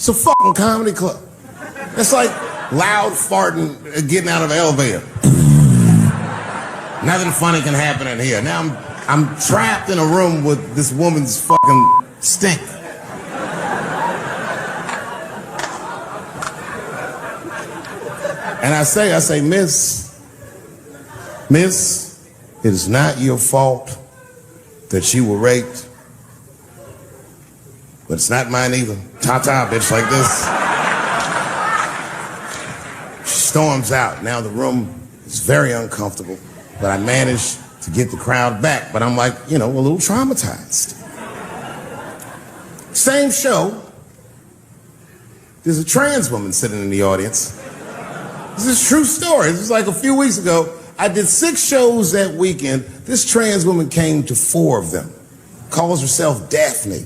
It's a fucking comedy club. It's like loud farting getting out of an elevator. Nothing funny can happen in here. Now I'm trapped in a room with this woman's fucking stink. And I say, Miss, it is not your fault that you were raped, but it's not mine either. Ta-ta, bitch, like this. She storms out. Now the room is very uncomfortable, but I managed to get the crowd back, but I'm like, a little traumatized. Same show, there's a trans woman sitting in the audience. This is a true story. This was like a few weeks ago. I did 6 shows that weekend. This trans woman came to 4 of them. Calls herself Daphne.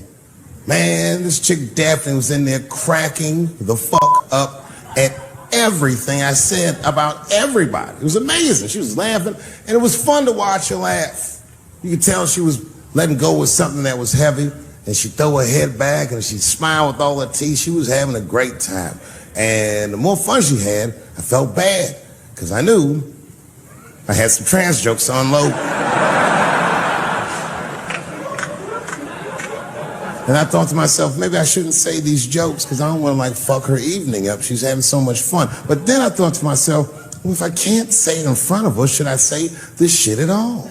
Man, this chick Daphne was in there cracking the fuck up at everything I said about everybody. It was amazing. She was laughing, and it was fun to watch her laugh. You could tell she was letting go with something that was heavy, and she'd throw her head back, and she'd smile with all her teeth. She was having a great time. And the more fun she had, I felt bad, because I knew I had some trans jokes to unload. And I thought to myself, maybe I shouldn't say these jokes because I don't want to fuck her evening up. She's having so much fun. But then I thought to myself, well, if I can't say it in front of her, should I say this shit at all?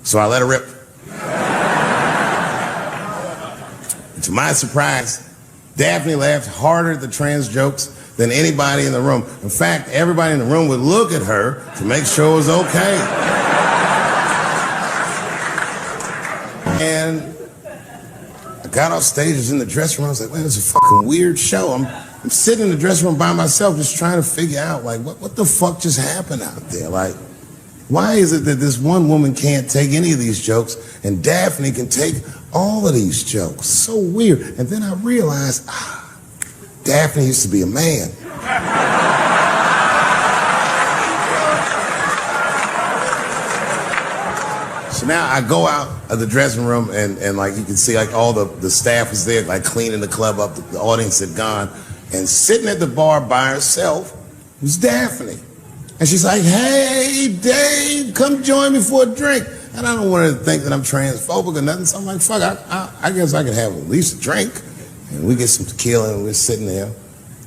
So I let her rip. To my surprise, Daphne laughed harder at the trans jokes than anybody in the room. In fact, everybody in the room would look at her to make sure it was okay. And I got off stage, was in the dressing room. I was like, man, this is a fucking weird show. I'm sitting in the dressing room by myself just trying to figure out, what the fuck just happened out there? Why is it that this one woman can't take any of these jokes and Daphne can take all of these jokes? So weird. And then I realized, Daphne used to be a man. So now I go out of the dressing room and you can see all the staff was there cleaning the club up. The audience had gone. And sitting at the bar by herself was Daphne. And she's like, hey, Dave, come join me for a drink. And I don't want her to think that I'm transphobic or nothing. So I'm like, fuck, I guess I could have at least a drink. And we get some tequila and we're sitting there.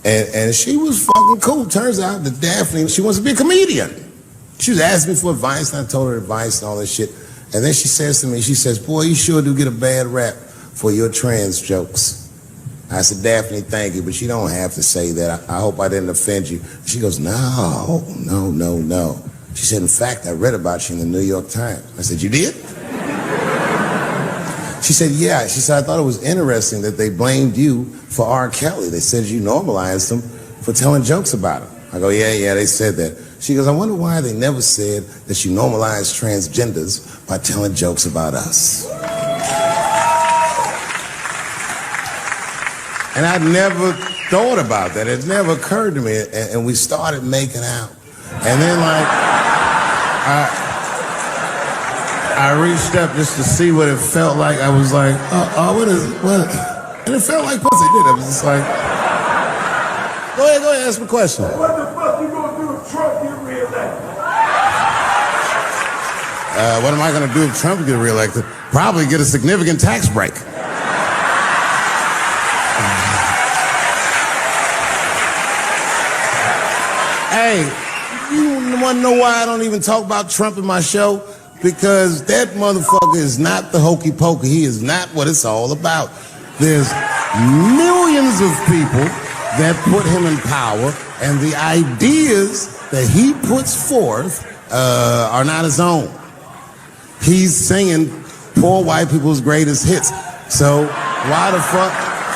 And she was fucking cool. Turns out that Daphne, she wants to be a comedian. She was asking me for advice, and I told her advice and all this shit. And then she says to me, boy, you sure do get a bad rap for your trans jokes. I said, Daphne, thank you, but you don't have to say that. I hope I didn't offend you. She goes, no. She said, in fact, I read about you in the New York Times. I said, you did? She said, yeah. She said, I thought it was interesting that they blamed you for R. Kelly. They said you normalized him for telling jokes about him. I go, yeah, they said that. She goes, I wonder why they never said that you normalized transgenders by telling jokes about us. And I'd never thought about that. It never occurred to me. And we started making out. And then I reached up just to see what it felt like. I was like, what? And it felt like pussy, did it? I was just like, go ahead, ask me a question. What the fuck you gonna do if Trump get reelected? What am I gonna do if Trump get reelected? Probably get a significant tax break. Hey, you wanna know why I don't even talk about Trump in my show? Because that motherfucker is not the hokey pokey. He is not what it's all about. There's millions of people that put him in power, and the ideas that he puts forth are not his own. He's singing poor white people's greatest hits. So why the fuck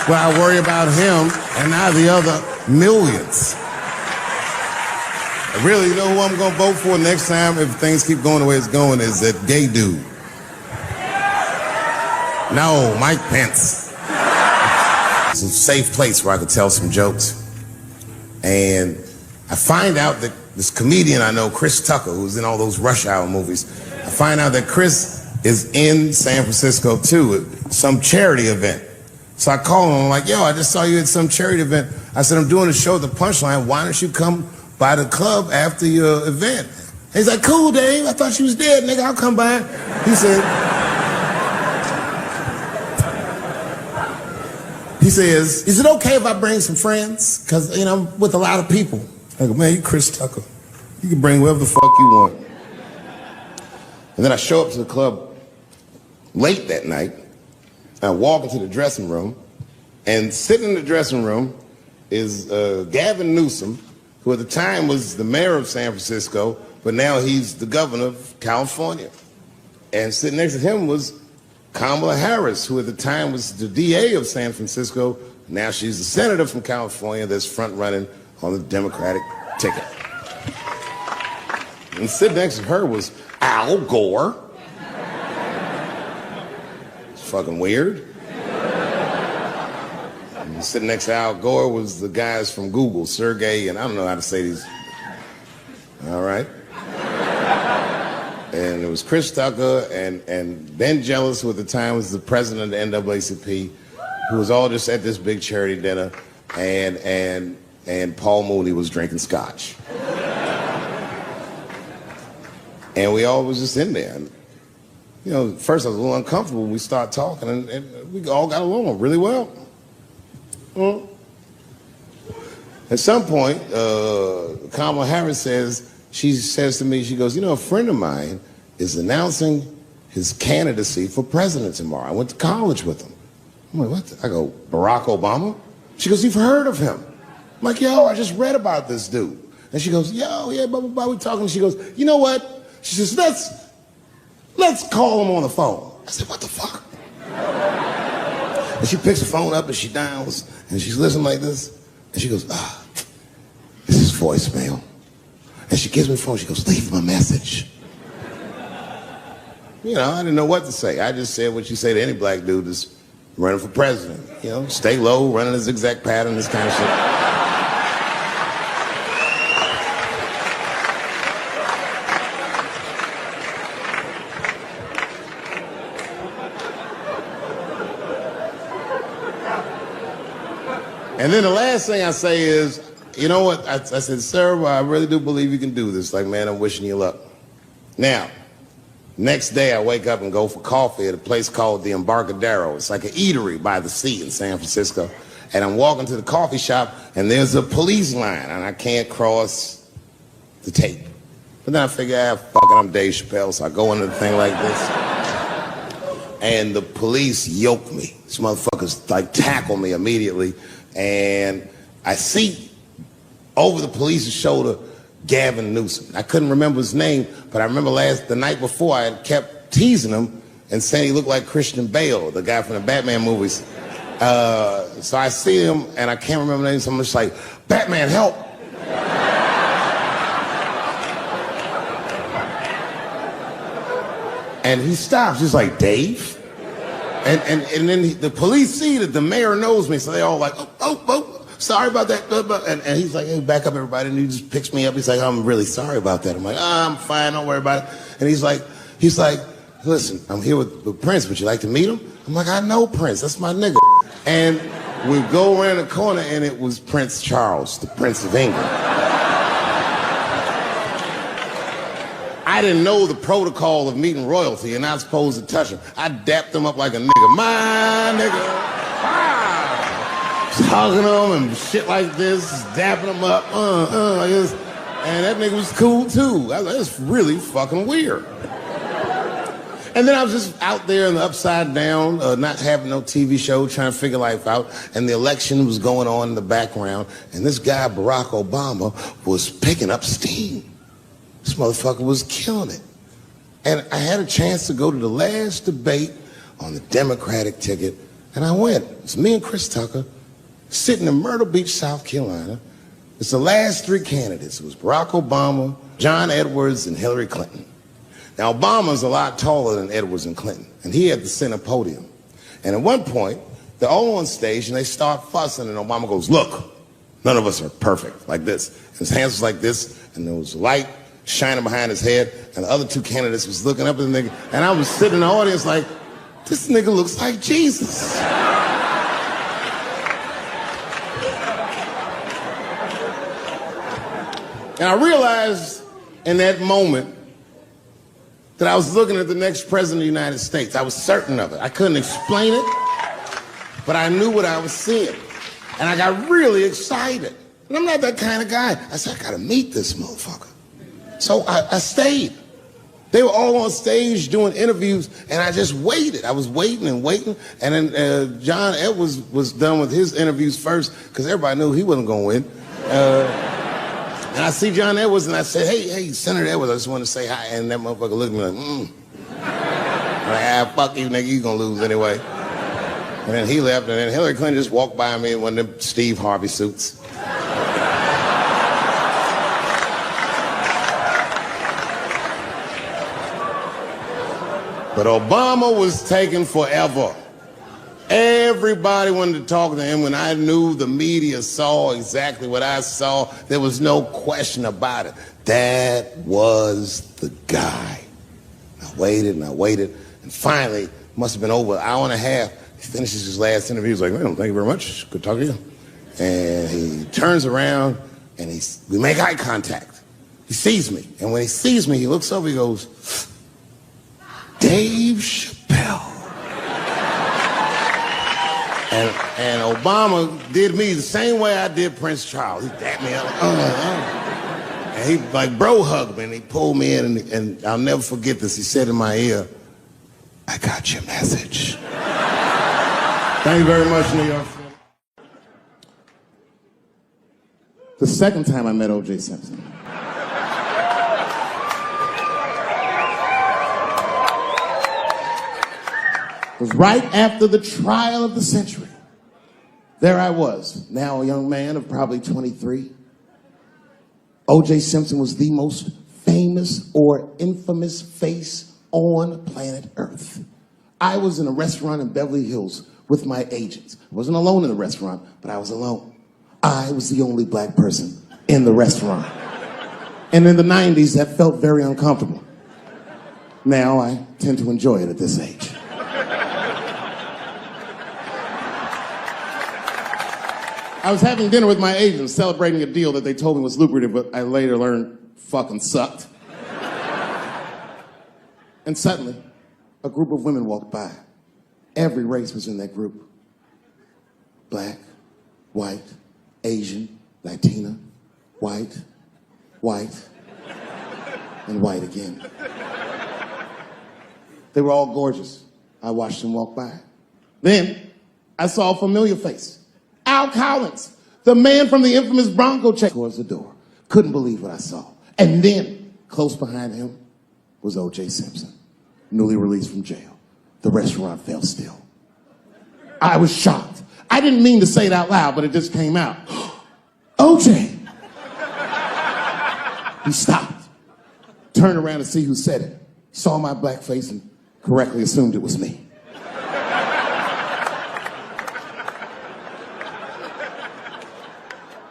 would I worry about him and not the other millions? Really, you know who I'm going to vote for next time if things keep going the way it's going is that gay dude. No, Mike Pence. It's a safe place where I could tell some jokes. And I find out that this comedian I know, Chris Tucker, who's in all those Rush Hour movies, I find out that Chris is in San Francisco too at some charity event. So I called him, I'm like, yo, I just saw you at some charity event. I said, I'm doing a show at the Punchline. Why don't you come by the club after your event? He's like, cool, Dave. I thought you was dead, nigga. I'll come by. He says, is it okay if I bring some friends? Because, I'm with a lot of people. I go, man, you Chris Tucker. You can bring whoever the fuck you want. And then I show up to the club late that night. I walk into the dressing room, and sitting in the dressing room is Gavin Newsom, who at the time was the mayor of San Francisco, but now he's the governor of California. And sitting next to him was Kamala Harris, who at the time was the DA of San Francisco. Now she's the senator from California that's front running on the Democratic ticket. And sitting next to her was Al Gore. It's fucking weird. And sitting next to Al Gore was the guys from Google, Sergey, and I don't know how to say these. All right. And it was Chris Tucker and Ben Jealous, who at the time was the president of the NAACP, who was all just at this big charity dinner, and Paul Mooney was drinking scotch. And we all was just in there. And, first I was a little uncomfortable when we started talking, and we all got along really well. At some point, Kamala Harris she says to me, she goes, a friend of mine is announcing his candidacy for president tomorrow. I went to college with him. I'm like, what? I go, Barack Obama? She goes, you've heard of him? I'm like, yo, I just read about this dude. And she goes, yo, yeah, blah, blah, blah, we talking. She goes, you know what? She says, let's call him on the phone. I said, what the fuck? And she picks the phone up and she dials and she's listening like this. And she goes, this is voicemail. And she gives me the phone. She goes, leave him a message. I didn't know what to say. I just said what you say to any black dude that's running for president. Stay low, running a zigzag pattern, this kind of shit. And then the last thing I say is, you know what? I said, sir, I really do believe you can do this. Like, man, I'm wishing you luck. Now, next day I wake up and go for coffee at a place called the Embarcadero. It's like an eatery by the sea in San Francisco. And I'm walking to the coffee shop and there's a police line and I can't cross the tape. But then I figure, fuck it, I'm Dave Chappelle, so I go into the thing like this. And the police yoke me. These motherfuckers tackle me immediately. And I see over the police's shoulder Gavin Newsom. I couldn't remember his name, but I remember the night before I had kept teasing him and saying he looked like Christian Bale, the guy from the Batman movies. So I see him and I can't remember the name, so I'm just like, Batman, help! And he stops, he's like, Dave? And then the police see that the mayor knows me, so they all like, oh, sorry about that. And he's like, hey, back up, everybody. And he just picks me up. He's like, I'm really sorry about that. I'm like, I'm fine, don't worry about it. And he's like, listen, I'm here with Prince. Would you like to meet him? I'm like, I know Prince. That's my nigga. And we go around the corner, and it was Prince Charles, the Prince of England. I didn't know the protocol of meeting royalty. You're not supposed to touch him. I dapped him up like a nigga. My nigga. Ah! Hugging him and shit like this, dapping him up. Like this. And that nigga was cool too. I was like, that's really fucking weird. And then I was just out there in the upside down, not having no TV show, trying to figure life out. And the election was going on in the background. And this guy, Barack Obama, was picking up steam. This motherfucker was killing it. And I had a chance to go to the last debate on the Democratic ticket, and I went. It's me and Chris Tucker sitting in Myrtle Beach, South Carolina. It's the last three candidates. It was Barack Obama, John Edwards, and Hillary Clinton. Now, Obama's a lot taller than Edwards and Clinton, and he had the center podium. And at one point, they're all on stage, and they start fussing, and Obama goes, look, none of us are perfect, like this. And his hands was like this, and there was light shining behind his head, and the other two candidates was looking up at the nigga, and I was sitting in the audience like, this nigga looks like Jesus. And I realized in that moment that I was looking at the next president of the United States. I was certain of it. I couldn't explain it, but I knew what I was seeing. And I got really excited. And I'm not that kind of guy. I said, I gotta meet this motherfucker. So I stayed. They were all on stage doing interviews, and I just waited. I was waiting and waiting. And then John Edwards was done with his interviews first, because everybody knew he wasn't gonna win. And I see John Edwards, and I said, hey, Senator Edwards, I just want to say hi. And that motherfucker looked at me like, I'm like, fuck you, nigga, you gonna lose anyway. And then he left, and then Hillary Clinton just walked by me in one of them Steve Harvey suits. But Obama was taking forever. Everybody wanted to talk to him. When I knew the media saw exactly what I saw, there was no question about it. That was the guy. I waited and I waited, and finally, it must have been over an hour and a half, he finishes his last interview. He's like, well, thank you very much. Good talking to you. And he turns around, and we make eye contact. He sees me, and when he sees me, he looks over, he goes, Dave Chappelle. And Obama did me the same way I did Prince Charles. He dapped me up. And he like bro hugged me, and he pulled me in, and I'll never forget this. He said in my ear, I got your message. Thank you very much, New York. The second time I met O.J. Simpson. Was right after the trial of the century. There I was, now a young man of probably 23. O.J. Simpson was the most famous or infamous face on planet Earth. I was in a restaurant in Beverly Hills with my agents. I wasn't alone in the restaurant, but I was alone. I was the only black person in the restaurant. And in the 90s, that felt very uncomfortable. Now I tend to enjoy it at this age. I was having dinner with my agents, celebrating a deal that they told me was lucrative, but I later learned fucking sucked. And suddenly, a group of women walked by. Every race was in that group. Black, white, Asian, Latina, white, and white again. They were all gorgeous. I watched them walk by. Then, I saw a familiar face. Al Collins, the man from the infamous Bronco check, towards the door. Couldn't believe what I saw. And then, close behind him, was O.J. Simpson, newly released from jail. The restaurant fell still. I was shocked. I didn't mean to say it out loud, but it just came out. O.J. He stopped, turned around to see who said it, saw my black face, and correctly assumed it was me.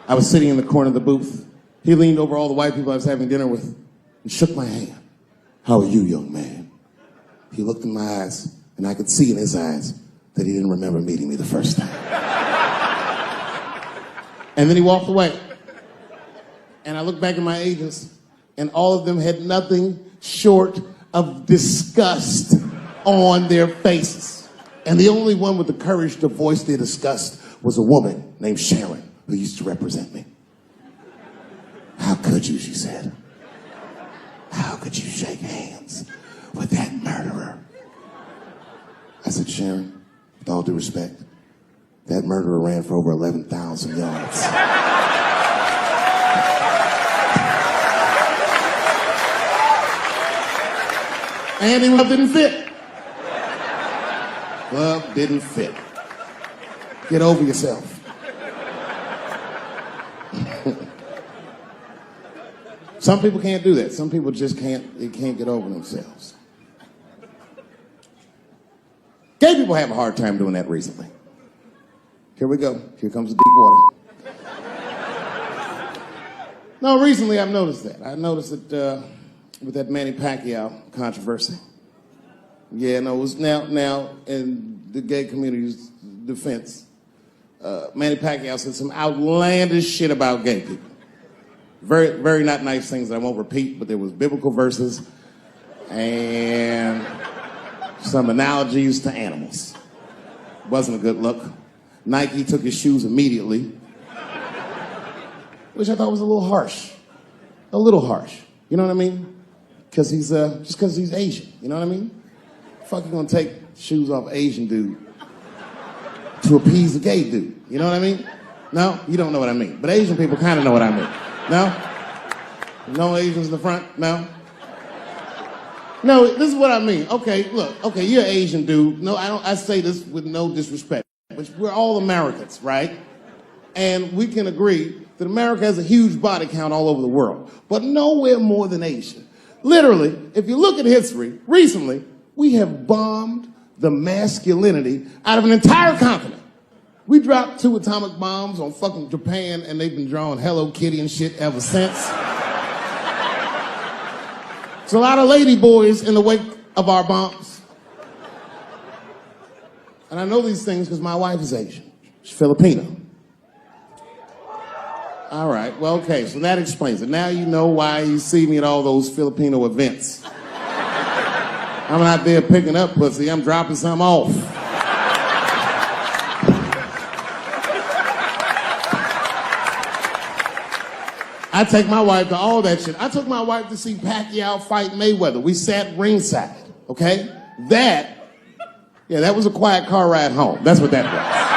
I was sitting in the corner of the booth. He leaned over all the white people I was having dinner with and shook my hand. How are you, young man? He looked in my eyes, and I could see in his eyes that he didn't remember meeting me the first time. And then he walked away. And I looked back at my agents, and all of them had nothing short of disgust on their faces. And the only one with the courage to voice their disgust was a woman named Sharon, who used to represent me. How could you, she said. How could you shake hands with that murderer? I said, Sharon, with all due respect, that murderer ran for over 11,000 yards. And the glove didn't fit. Glove didn't fit. Get over yourself. Some people can't do that. Some people just can't get over themselves. Gay people have a hard time doing that recently. Here we go. Here comes the deep water. No, recently I've noticed that. I noticed that with that Manny Pacquiao controversy. Yeah, no, it was now in the gay community's defense. Manny Pacquiao said some outlandish shit about gay people. Very, very not nice things that I won't repeat, but there was biblical verses and some analogies to animals. Wasn't a good look. Nike took his shoes immediately, which I thought was a little harsh. A little harsh. You know what I mean? Because he's, just because he's Asian. You know what I mean? Fuck, you gonna take shoes off Asian dude to appease a gay dude. You know what I mean? No? You don't know what I mean. But Asian people kind of know what I mean. No? No Asians in the front? No? No, this is what I mean. Okay, look. Okay, you're an Asian dude. No, I say this with no disrespect. But we're all Americans, right? And we can agree that America has a huge body count all over the world, but nowhere more than Asia. Literally, if you look at history, recently, we have bombed the masculinity out of an entire continent. We dropped 2 atomic bombs on fucking Japan, and they've been drawing Hello Kitty and shit ever since. There's a lot of lady boys in the wake of our bombs. And I know these things because my wife is Asian. She's Filipino. All right, well, okay, so that explains it. Now you know why you see me at all those Filipino events. I'm not there picking up pussy, I'm dropping some off. I take my wife to all that shit. I took my wife to see Pacquiao fight Mayweather. We sat ringside, okay? That was a quiet car ride home. That's what that was.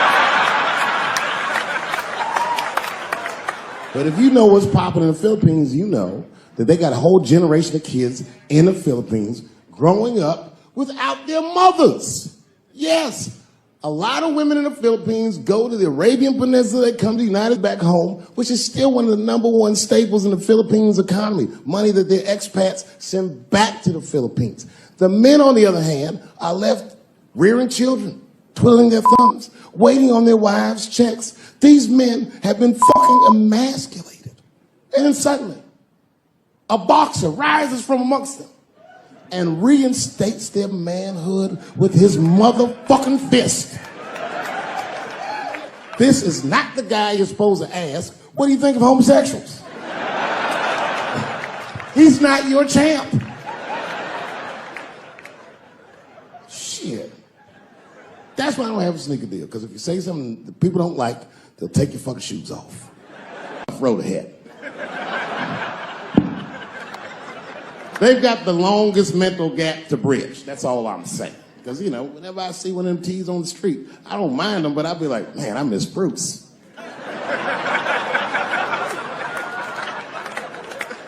But if you know what's popping in the Philippines, you know that they got a whole generation of kids in the Philippines growing up without their mothers. Yes. A lot of women in the Philippines go to the Arabian Peninsula, they come to the United back home, which is still one of the #1 staples in the Philippines economy. Money that their expats send back to the Philippines. The men, on the other hand, are left rearing children, twiddling their thumbs, waiting on their wives' checks. These men have been fucking emasculated. And then suddenly, a boxer rises from amongst them and reinstates their manhood with his motherfucking fist. This is not the guy you're supposed to ask, what do you think of homosexuals? He's not your champ. Shit. That's why I don't have a sneaker deal, because if you say something that people don't like, they'll take your fucking shoes off. Road ahead. They've got the longest mental gap to bridge. That's all I'm saying. Because, you know, whenever I see one of them T's on the street, I don't mind them, but I'll be like, man, I miss Bruce.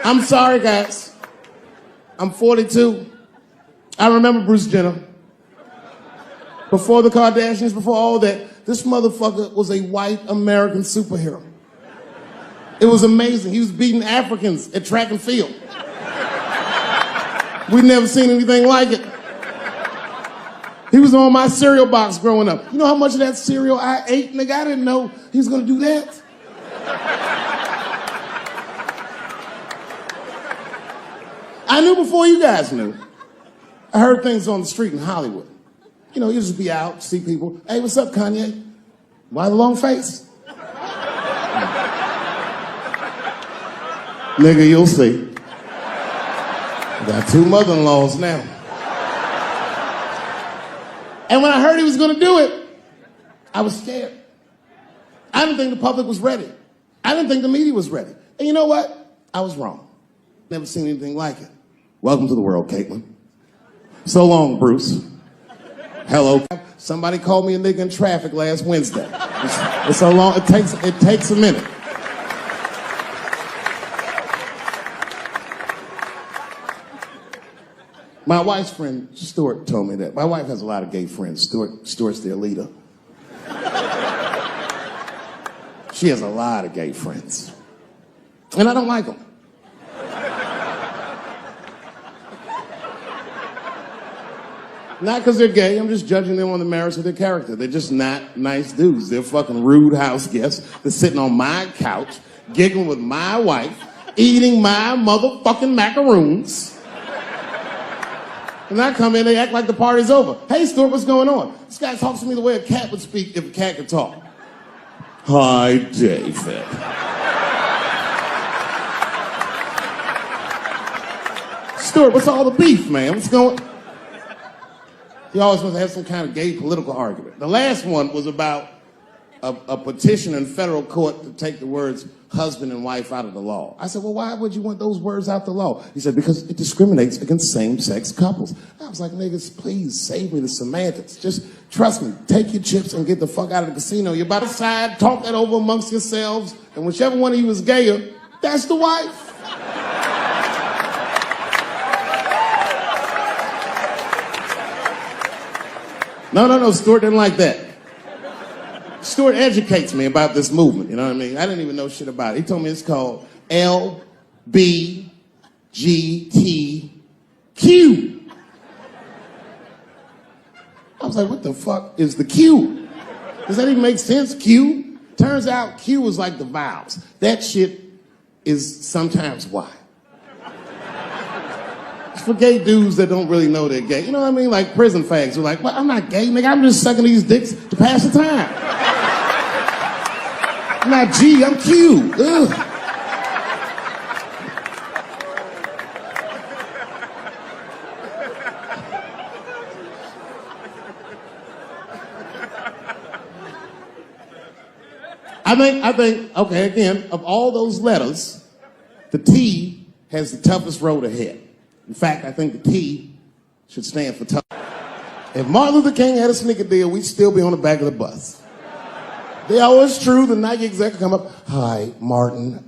I'm sorry, guys. I'm 42. I remember Bruce Jenner. Before the Kardashians, before all that, this motherfucker was a white American superhero. It was amazing. He was beating Africans at track and field. We'd never seen anything like it. He was on my cereal box growing up. You know how much of that cereal I ate, nigga? I didn't know he was gonna do that. I knew before you guys knew. I heard things on the street in Hollywood. You know, you just be out, see people. Hey, what's up, Kanye? Why the long face? Nigga, you'll see. Got 2 mother-in-laws now. And when I heard he was gonna do it, I was scared. I didn't think the public was ready. I didn't think the media was ready. And you know what? I was wrong. Never seen anything like it. Welcome to the world, Caitlin. So long, Bruce. Hello. Somebody called me a nigga in traffic last Wednesday. It's so long, it takes a minute. My wife's friend, Stuart, told me that. My wife has a lot of gay friends. Stuart's their leader. She has a lot of gay friends. And I don't like them. Not because they're gay, I'm just judging them on the merits of their character. They're just not nice dudes. They're fucking rude house guests. They're sitting on my couch, giggling with my wife, eating my motherfucking macaroons. And I come in, they act like the party's over. Hey, Stuart, what's going on? This guy talks to me the way a cat would speak if a cat could talk. Hi, David. Stuart, what's all the beef, man? What's going? He always wants to have some kind of gay political argument. The last one was about a petition in federal court to take the words husband and wife out of the law. I said, well, why would you want those words out the law? He said, because it discriminates against same-sex couples. I was like, niggas, please save me the semantics. Just trust me, take your chips and get the fuck out of the casino. You're about to side, talk that over amongst yourselves, and whichever one of you is gayer, that's the wife. No, Stuart didn't like that. Stuart educates me about this movement, you know what I mean? I didn't even know shit about it. He told me it's called LBGTQ. I was like, what the fuck is the Q? Does that even make sense, Q? Turns out Q is like the vowels. That shit is sometimes Y. It's for gay dudes that don't really know they're gay. You know what I mean? Like prison fags who are like, well, I'm not gay, nigga. I'm just sucking these dicks to pass the time. I'm not G, I'm Q. Ugh. I think, okay, again, of all those letters, the T has the toughest road ahead. In fact, I think the T should stand for tough. If Martin Luther King had a sneaker deal, we'd still be on the back of the bus. They always true, the Nike exec come up, hi, Martin,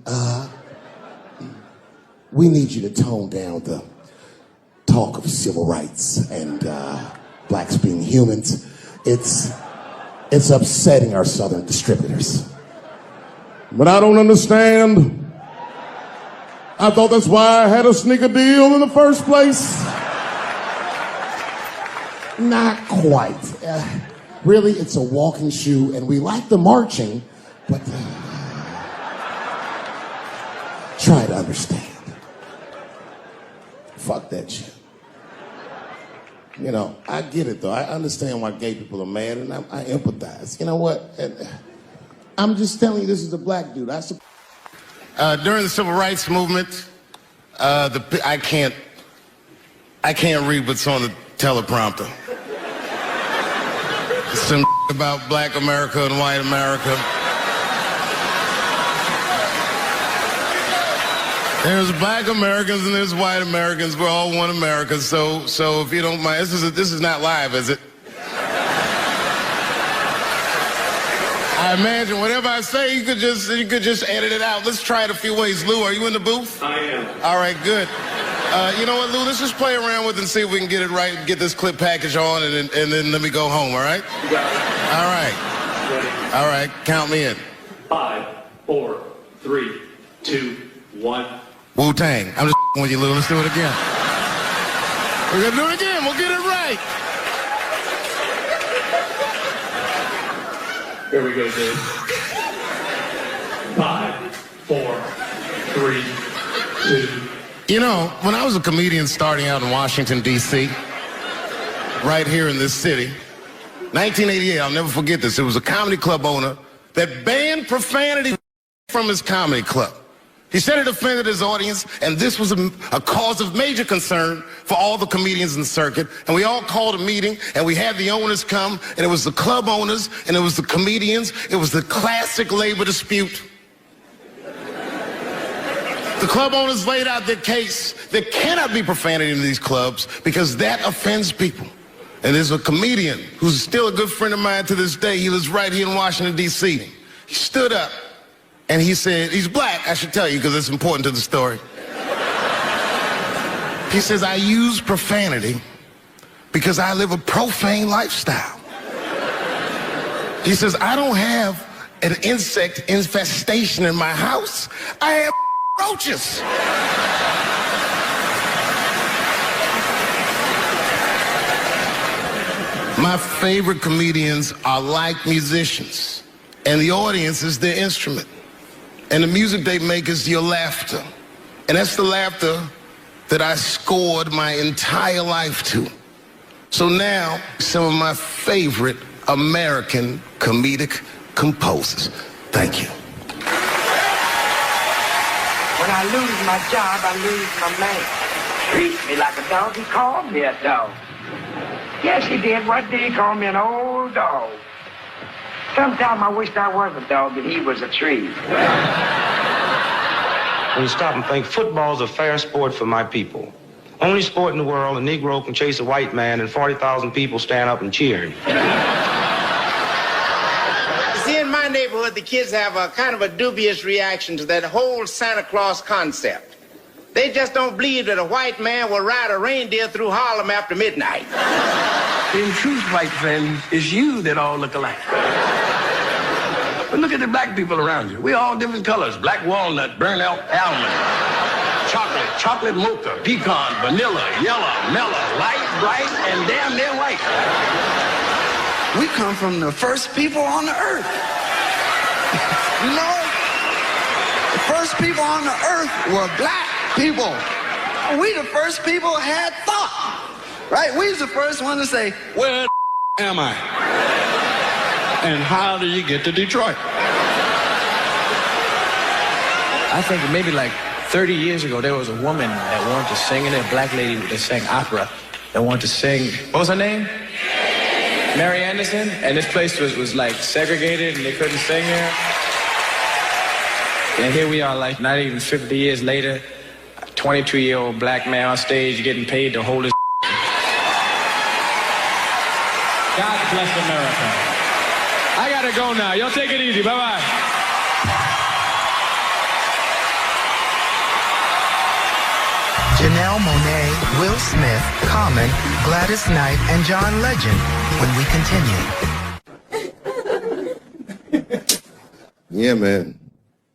we need you to tone down the talk of civil rights and blacks being humans. It's upsetting our southern distributors. But I don't understand. I thought that's why I had a sneaker deal in the first place. Not quite. Really, it's a walking shoe, and we like the marching, but try to understand. Fuck that shit. You know, I get it, though. I understand why gay people are mad, and I empathize. You know what? I'm just telling you, this is a black dude. During the civil rights movement, I can't read what's on the teleprompter. Some about black America and white America. There's black Americans and there's white Americans. We're all one America. So if you don't mind, this is not live, is it? I imagine whatever I say, you could just edit it out. Let's try it a few ways. Lou, are you in the booth? I am. All right, good. You know what, Lou? Let's just play around with it and see if we can get it right, get this clip package on, and then let me go home, all right? You got it. All right. Ready? All right, count me in. 5, 4, 3, 2, 1. Wu-Tang. I'm just with you, Lou. Let's do it again. We're gonna do it again. We'll get it right. Here we go, Dave. 5, 4, 3, 2. You know, when I was a comedian starting out in Washington, D.C., right here in this city, 1988, I'll never forget this. It was a comedy club owner that banned profanity from his comedy club. He said it offended his audience, and this was a cause of major concern for all the comedians in the circuit. And we all called a meeting, and we had the owners come, and it was the club owners, and it was the comedians. It was the classic labor dispute. The club owners laid out their case. There cannot be profanity in these clubs because that offends people. And there's a comedian who's still a good friend of mine to this day. He lives right here in Washington, D.C. He stood up. And he said, he's black, I should tell you, because it's important to the story. He says, I use profanity because I live a profane lifestyle. He says, I don't have an insect infestation in my house. I have roaches. My favorite comedians are like musicians, and the audience is their instrument. And the music they make is your laughter. And that's the laughter that I scored my entire life to. So now, some of my favorite American comedic composers. Thank you. When I lose my job, I lose my man. treat me like a dog. He called me a dog. Yes, he did. One day he called me an old dog. Sometimes I wished I was a dog and he was a tree. When you stop and think, football's a fair sport for my people. Only sport in the world a Negro can chase a white man and 40,000 people stand up and cheer him. See, in my neighborhood, the kids have a kind of a dubious reaction to that whole Santa Claus concept. They just don't believe that a white man will ride a reindeer through Harlem after midnight. In truth, white friend, it's you that all look alike. But look at the black people around you. We're all different colors. Black walnut, burnt elk, almond, chocolate mocha, pecan, vanilla, yellow, mellow, light, bright, and damn near white. We come from the first people on the earth. You know, the first people on the earth were black people. We the first people had thought. Right? We was the first one to say, where am I? And how do you get to Detroit? I think maybe like 30 years ago, there was a woman that wanted to sing, and a black lady that sang opera that wanted to sing. What was her name? Mary Anderson. And this place was like segregated, and they couldn't sing there. And here we are, like not even 50 years later, a 22-year-old black man on stage getting paid to hold his. God bless America. I gotta go now. Y'all take it easy. Bye-bye. Janelle Monáe, Will Smith, Common, Gladys Knight, and John Legend when we continue. Yeah, man.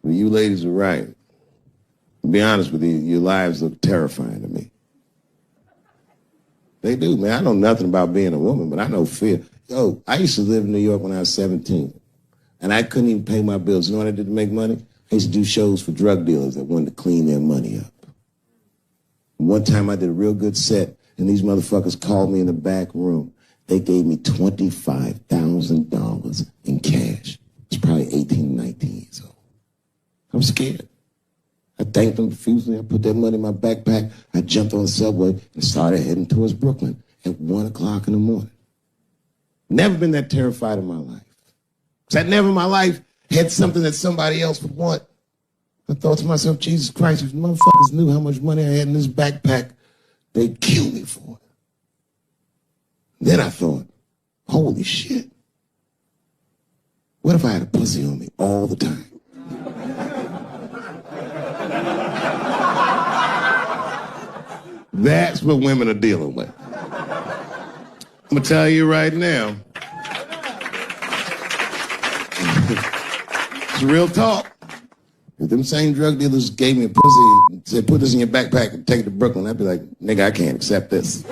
You ladies are right. To be honest with you, your lives look terrifying to me. They do, man. I know nothing about being a woman, but I know fear. Yo, I used to live in New York when I was 17, and I couldn't even pay my bills. You know what I did to make money? I used to do shows for drug dealers that wanted to clean their money up. One time I did a real good set, and these motherfuckers called me in the back room. They gave me $25,000 in cash. It's probably 18, 19 years old. I'm scared. I thanked them profusely. I put that money in my backpack. I jumped on the subway and started heading towards Brooklyn at 1 o'clock in the morning. Never been that terrified in my life. Because I never in my life had something that somebody else would want. I thought to myself, Jesus Christ, if motherfuckers knew how much money I had in this backpack, they'd kill me for it. Then I thought, holy shit. What if I had a pussy on me all the time? That's what women are dealing with. I'm gonna tell you right now. It's real talk. If them same drug dealers gave me a pussy and said, put this in your backpack and take it to Brooklyn, I'd be like, nigga, I can't accept this.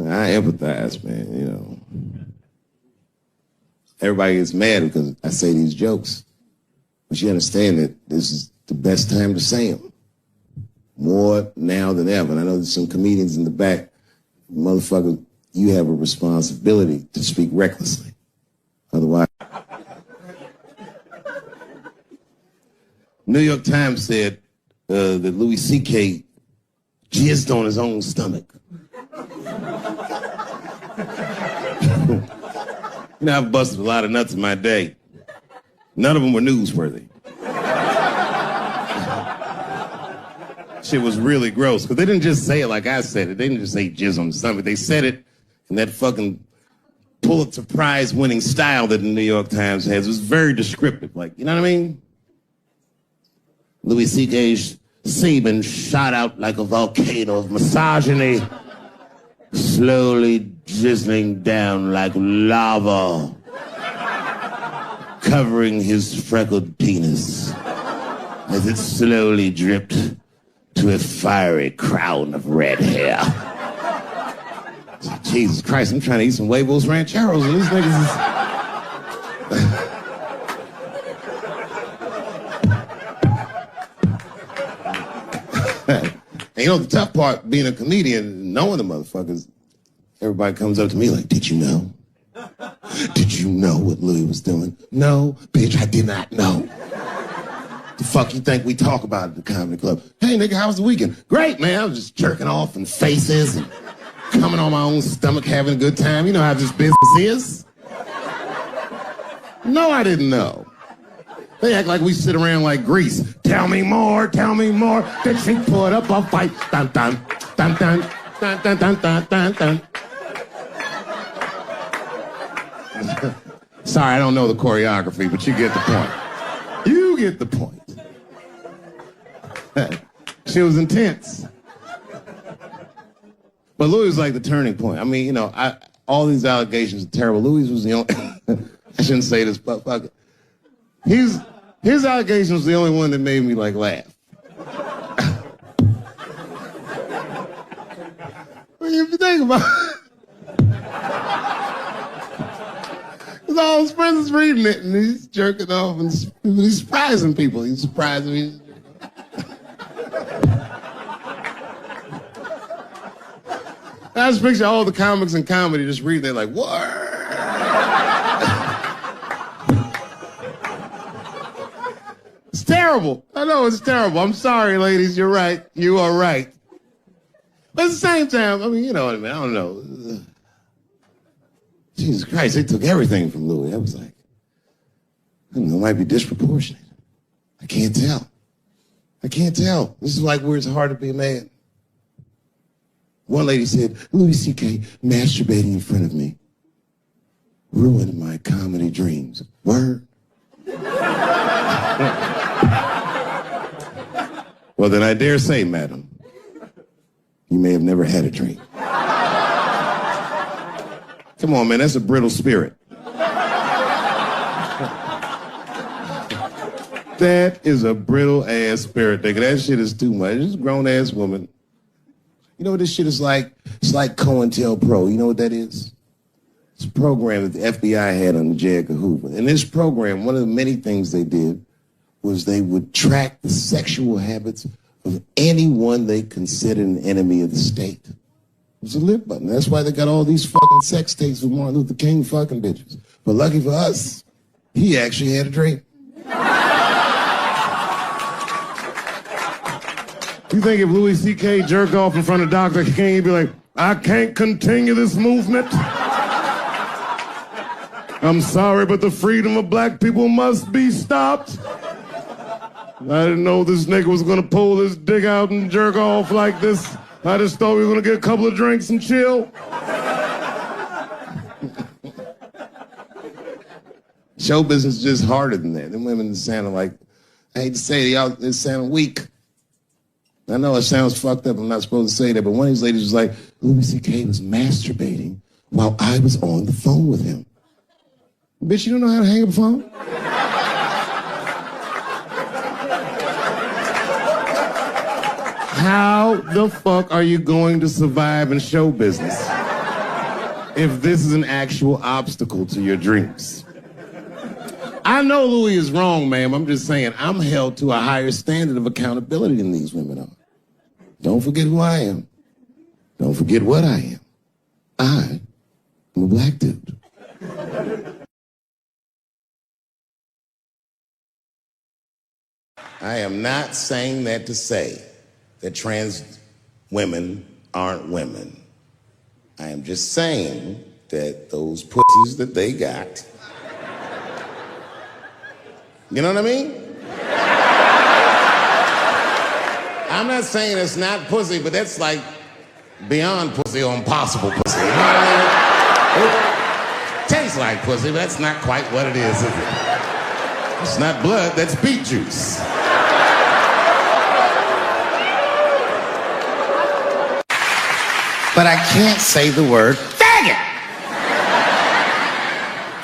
I empathize, man, you know. Everybody gets mad because I say these jokes. But you understand that this is the best time to say them. More now than ever. And I know there's some comedians in the back. Motherfucker, you have a responsibility to speak recklessly. Otherwise. New York Times said that Louis C.K. jizzed on his own stomach. You know, I've busted a lot of nuts in my day. None of them were newsworthy. Shit was really gross, because they didn't just say it like I said it. They didn't just say jizz on the stomach. They said it in that fucking Pulitzer Prize winning style that the New York Times has. It was very descriptive, like, you know what I mean? Louis C.K.'s semen shot out like a volcano of misogyny, slowly drizzling down like lava, covering his freckled penis as it slowly dripped to a fiery crown of red hair. Jesus Christ, I'm trying to eat some huevos rancheros and these niggas is... And you know, the tough part, being a comedian, knowing the motherfuckers, everybody comes up to me like, did you know? Did you know what Louis was doing? No, bitch, I did not know. The fuck you think we talk about at the comedy club? Hey, nigga, how was the weekend? Great, man. I was just jerking off in faces and coming on my own stomach, having a good time. You know how this business is. No, I didn't know. They act like we sit around like Grease. Tell me more, tell me more. Then she put up a fight. Dun, dun, dun, dun, dun, dun, dun, dun, dun, dun. Sorry, I don't know the choreography, but you get the point. You get the point. She was intense. But Louis was like the turning point. I mean, you know, all these allegations are terrible. Louis was the only... I shouldn't say this, but fuck it. His allegation was the only one that made me, like, laugh. If you think about it. Because all his friends is reading it, and he's jerking off, and he's surprising people. He's surprising me. I just picture all the comics in comedy just reading, they're like, what? It's terrible. I know it's terrible. I'm sorry, ladies. You're right. You are right. But at the same time, I mean, you know what I mean? I don't know. Jesus Christ, they took everything from Louis. I was like, I don't know, it might be disproportionate. I can't tell. I can't tell. This is like where it's hard to be a man. One lady said, Louis C.K. masturbating in front of me ruined my comedy dreams. Word? Well, then I dare say, madam, you may have never had a dream. Come on, man, that's a brittle spirit. That is a brittle-ass spirit, nigga. That shit is too much. This grown-ass woman. You know what this shit is like? It's like COINTELPRO. You know what that is? It's a program that the FBI had on J. Edgar Hoover. In this program, one of the many things they did was they would track the sexual habits of anyone they considered an enemy of the state. It was a lip button. That's why they got all these fucking sex tapes with Martin Luther King fucking bitches. But lucky for us, he actually had a dream. You think if Louis C.K. jerked off in front of Dr. King, he'd be like, I can't continue this movement. I'm sorry, but the freedom of black people must be stopped. I didn't know this nigga was gonna pull his dick out and jerk off like this. I just thought we were gonna get a couple of drinks and chill. Show business is just harder than that. Them women sounding like, I hate to say it, y'all, they sound weak. I know it sounds fucked up, I'm not supposed to say that, but one of these ladies was like, Louis C.K. was masturbating while I was on the phone with him. Bitch, you don't know how to hang up a phone? How the fuck are you going to survive in show business if this is an actual obstacle to your dreams? I know Louis is wrong, ma'am. I'm just saying I'm held to a higher standard of accountability than these women are. Don't forget who I am. Don't forget what I am. I am a black dude. I am not saying that to say that trans women aren't women. I am just saying that those pussies that they got, you know what I mean? I'm not saying it's not pussy, but that's like beyond pussy or impossible pussy. You know what I mean? It tastes like pussy, but that's not quite what it is it? It's not blood, that's beet juice. But I can't say the word faggot.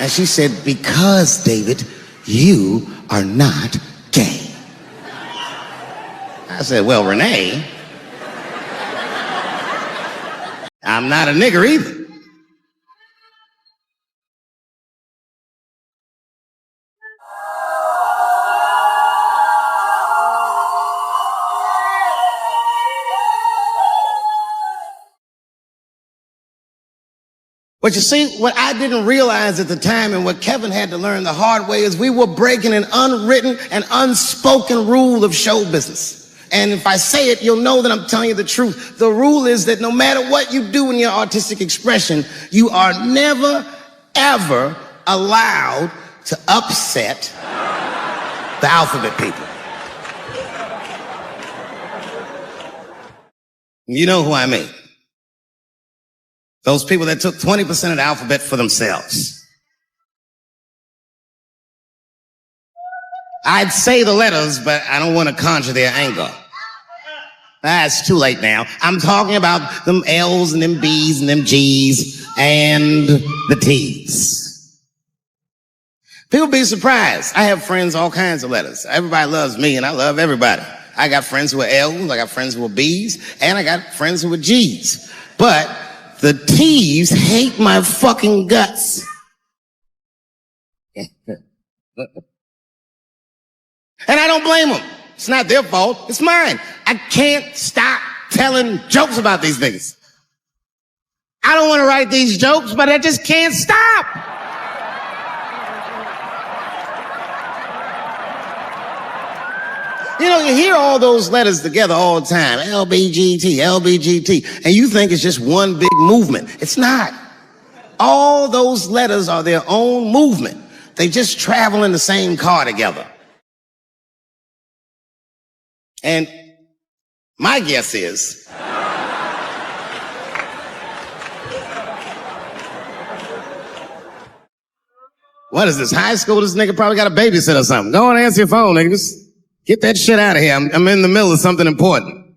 And she said, because, David, you are not gay. I said, well, Renee, I'm not a nigger either. But you see, what I didn't realize at the time and what Kevin had to learn the hard way is we were breaking an unwritten and unspoken rule of show business. And if I say it, you'll know that I'm telling you the truth. The rule is that no matter what you do in your artistic expression, you are never, ever allowed to upset the alphabet people. You know who I mean. Those people that took 20% of the alphabet for themselves. I'd say the letters, but I don't want to conjure their anger. It's too late now. I'm talking about them L's and them B's and them G's and the T's. People be surprised. I have friends, all kinds of letters. Everybody loves me and I love everybody. I got friends who are L's, I got friends who are B's, and I got friends who are G's. But the T's hate my fucking guts. And I don't blame them. It's not their fault. It's mine. I can't stop telling jokes about these things. I don't want to write these jokes, but I just can't stop. You know, you hear all those letters together all the time. LBGT, LBGT. And you think it's just one big movement. It's not. All those letters are their own movement. They just travel in the same car together. And my guess is what is this, high school? This nigga probably got a babysitter or something. Go and answer your phone, nigga. Just get that shit out of here. I'm in the middle of something important.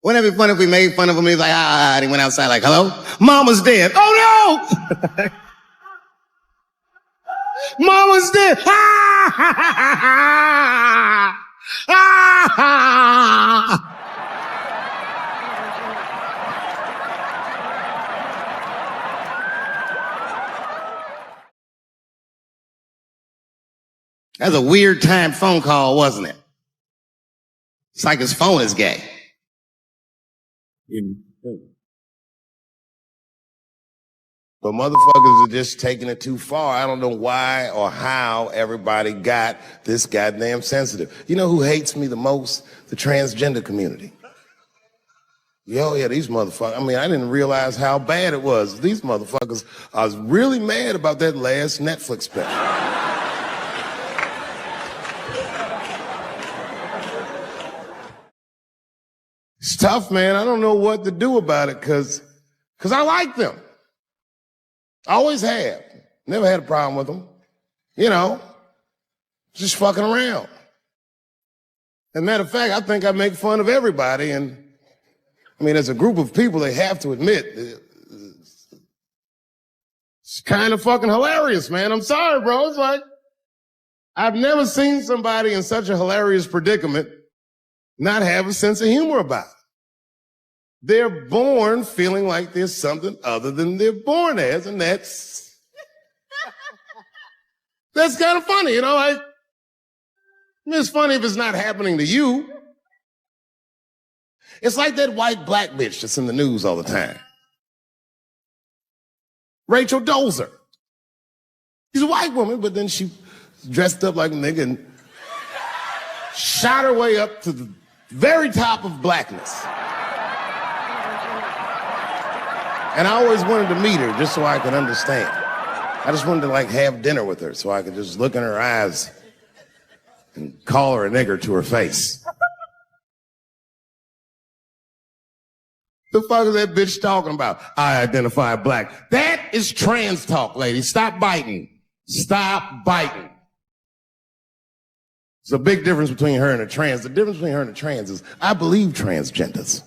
Wouldn't it be funny if we made fun of him? He's like, and he went outside like, hello? Mama's dead. Oh no! Mama's dead. That's a weird time phone call, wasn't it? It's like his phone is gay. But motherfuckers are just taking it too far. I don't know why or how everybody got this goddamn sensitive. You know who hates me the most? The transgender community. Yo, yeah, these motherfuckers. I mean, I didn't realize how bad it was. These motherfuckers, I was really mad about that last Netflix special. It's tough, man. I don't know what to do about it because I like them. I always have. Never had a problem with them. You know, just fucking around. As a matter of fact, I think I make fun of everybody. And I mean, as a group of people, they have to admit, it's kind of fucking hilarious, man. I'm sorry, bro. It's like, I've never seen somebody in such a hilarious predicament not have a sense of humor about it. They're born feeling like there's something other than they're born as, and that's kind of funny, you know, like, it's funny if it's not happening to you. It's like that white black bitch that's in the news all the time. Rachel Dolezal. She's a white woman, but then she dressed up like a nigga and shot her way up to the very top of blackness. And I always wanted to meet her just so I could understand. I just wanted to like have dinner with her so I could just look in her eyes and call her a nigger to her face. The fuck is that bitch talking about? I identify black. That is trans talk, lady. Stop biting. Stop biting. There's a big difference between her and a trans. The difference between her and a trans is I believe transgenders.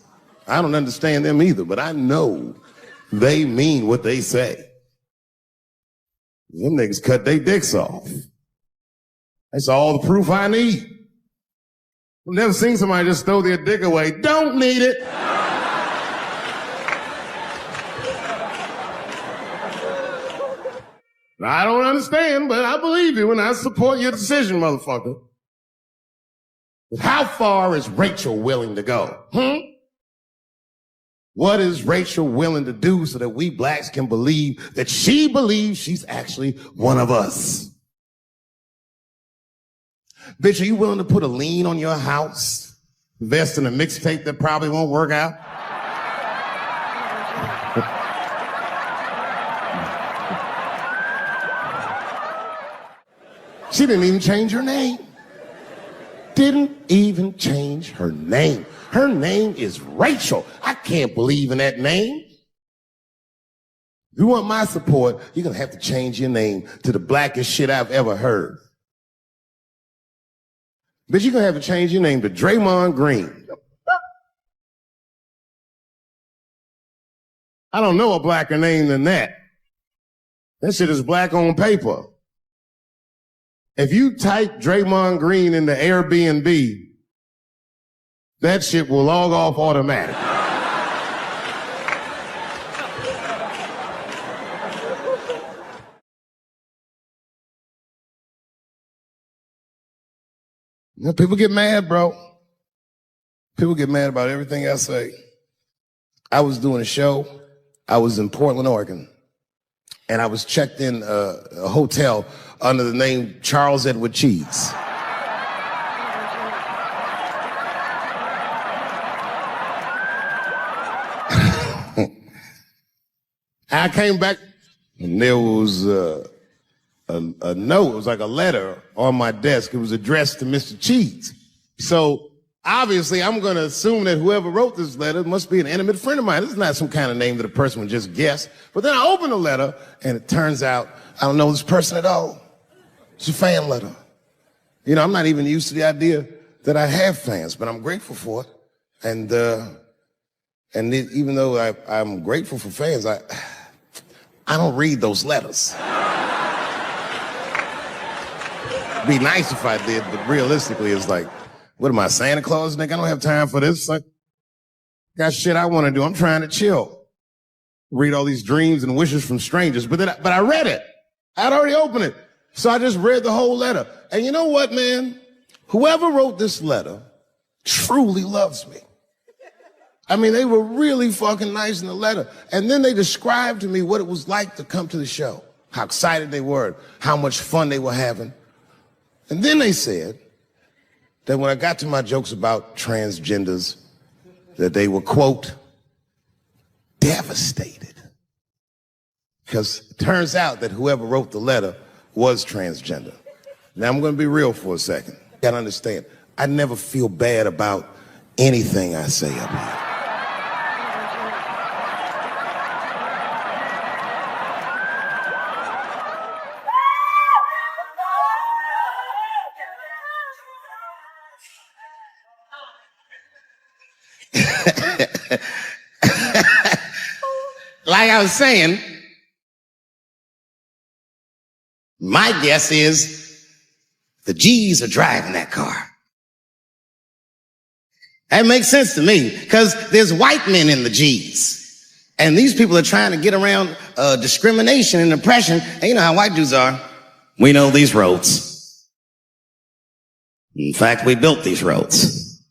I don't understand them either, but I know they mean what they say. Them niggas cut their dicks off. That's all the proof I need. I've never seen somebody just throw their dick away. Don't need it. I don't understand, but I believe you and I support your decision, motherfucker. But how far is Rachel willing to go? What is Rachel willing to do so that we blacks can believe that she believes she's actually one of us? Bitch, are you willing to put a lien on your house? Invest in a mixtape that probably won't work out? She didn't even change her name. Didn't even change her name. Her name is Rachel. I can't believe in that name. If you want my support, you're gonna have to change your name to the blackest shit I've ever heard. But you're gonna have to change your name to Draymond Green. I don't know a blacker name than that. That shit is black on paper. If you type Draymond Green into Airbnb, that shit will log off automatically. You know, people get mad, bro. People get mad about everything I say. I was doing a show. I was in Portland, Oregon. And I was checked in a hotel under the name Charles Edward Cheese. I came back and there was a note. It was like a letter on my desk. It was addressed to Mr. Cheese. So obviously I'm going to assume that whoever wrote this letter must be an intimate friend of mine. This is not some kind of name that a person would just guess. But then I open the letter and it turns out I don't know this person at all. It's a fan letter. You know, I'm not even used to the idea that I have fans, but I'm grateful for it. And even though I'm grateful for fans, I don't read those letters. It'd be nice if I did, but realistically, it's like, what am I, Santa Claus, nigga? I don't have time for this. Like, got shit I want to do. I'm trying to chill. Read all these dreams and wishes from strangers. But I read it. I'd already opened it. So I just read the whole letter. And you know what, man? Whoever wrote this letter truly loves me. I mean, they were really fucking nice in the letter. And then they described to me what it was like to come to the show, how excited they were, how much fun they were having. And then they said that when I got to my jokes about transgenders, that they were, quote, devastated. Because it turns out that whoever wrote the letter was transgender. Now, I'm going to be real for a second. You got to understand, I never feel bad about anything I say up here. Like I was saying, my guess is the G's are driving that car. That makes sense to me because there's white men in the G's. And these people are trying to get around discrimination and oppression. And you know how white dudes are. We know these roads. In fact, we built these roads.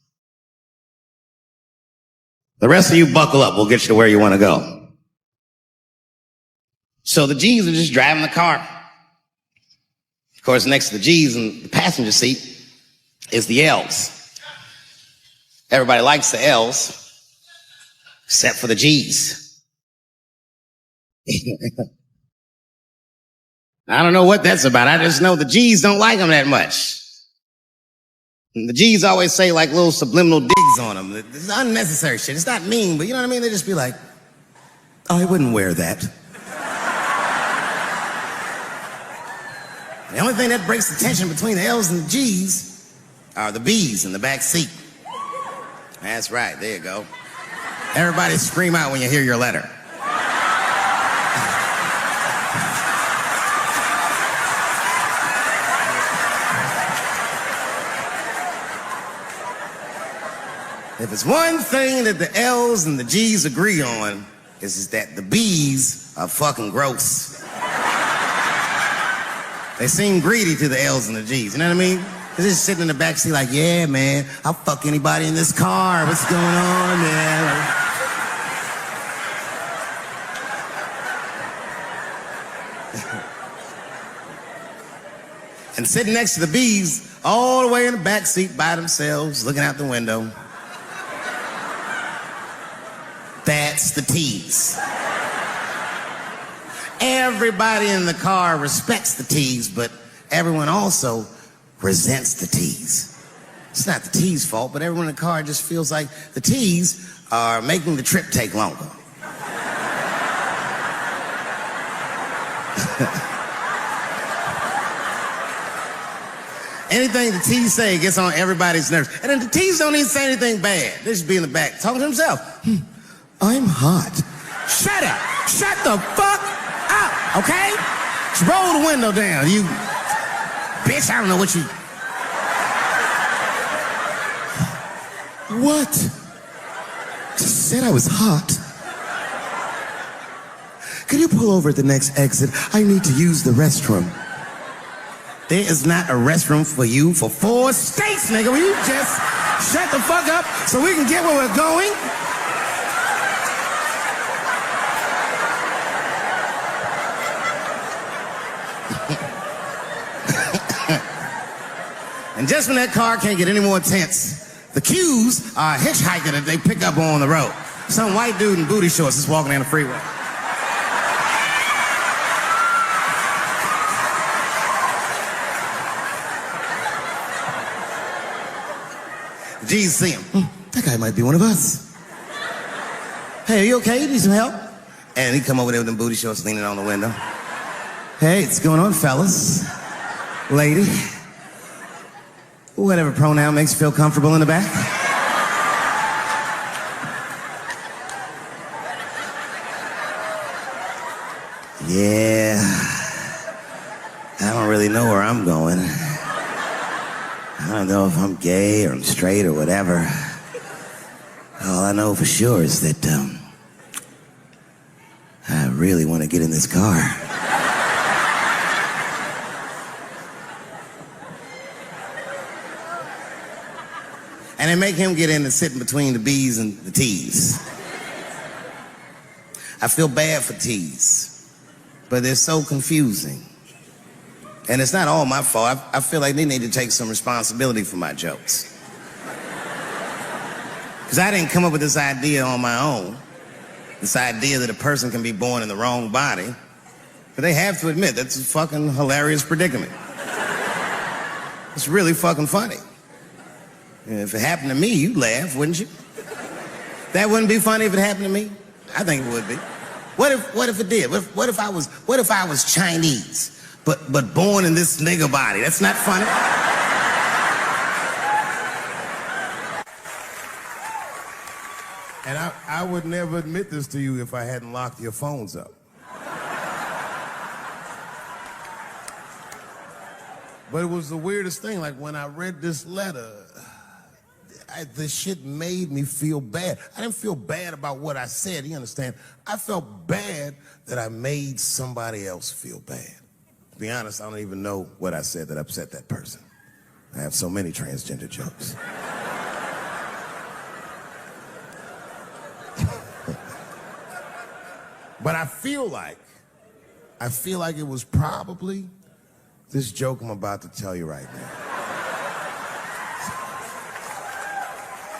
The rest of you buckle up. We'll get you to where you want to go. So the G's are just driving the car. Of course, next to the G's in the passenger seat is the L's. Everybody likes the L's, except for the G's. I don't know what that's about. I just know the G's don't like them that much. And the G's always say like little subliminal digs on them. It's unnecessary shit. It's not mean, but you know what I mean? They just be like, oh, I wouldn't wear that. The only thing that breaks the tension between the L's and the G's are the B's in the back seat. That's right, there you go. Everybody scream out when you hear your letter. If it's one thing that the L's and the G's agree on, is that the B's are fucking gross. They seem greedy to the L's and the G's, you know what I mean? They're just sitting in the backseat like, yeah, man, I'll fuck anybody in this car. What's going on, man? And sitting next to the bees, all the way in the back seat by themselves, looking out the window. That's the tease. Everybody in the car respects the tease, but everyone also resents the tease. It's not the tease fault, but everyone in the car just feels like the tease are making the trip take longer. Anything the tease say gets on everybody's nerves. And then the tease don't even say anything bad. They just be in the back talking to himself. I'm hot. Shut up. Shut the fuck up, okay? Just roll the window down, you bitch. I don't know what you... What? Just said I was hot. Could you pull over at the next exit? I need to use the restroom. There is not a restroom for you for 4 states, nigga. Will you just shut the fuck up so we can get where we're going? And just when that car can't get any more tense, the cues are a hitchhiker that they pick up on the road. Some white dude in booty shorts is walking down the freeway. The G's see him. That guy might be one of us. Hey, are you okay? You need some help? And he come over there with them booty shorts leaning on the window. Hey, what's going on, fellas? Lady? Whatever pronoun makes you feel comfortable in the back. Yeah, I don't really know where I'm going. I don't know if I'm gay or I'm straight or whatever. All I know for sure is that I really want to get in this car. And they make him get in and sit in between the B's and the T's. I feel bad for T's, but they're so confusing. And it's not all my fault. I feel like they need to take some responsibility for my jokes. Because I didn't come up with this idea on my own. This idea that a person can be born in the wrong body. But they have to admit, that's a fucking hilarious predicament. It's really fucking funny. If it happened to me, you'd laugh, wouldn't you? That wouldn't be funny if it happened to me? I think it would be. What if it did? What if I was Chinese, but born in this nigga body? That's not funny. And I would never admit this to you if I hadn't locked your phones up. But it was the weirdest thing. Like when I read this letter, this shit made me feel bad. I didn't feel bad about what I said, you understand? I felt bad that I made somebody else feel bad. To be honest, I don't even know what I said that upset that person. I have so many transgender jokes. But I feel like it was probably this joke I'm about to tell you right now.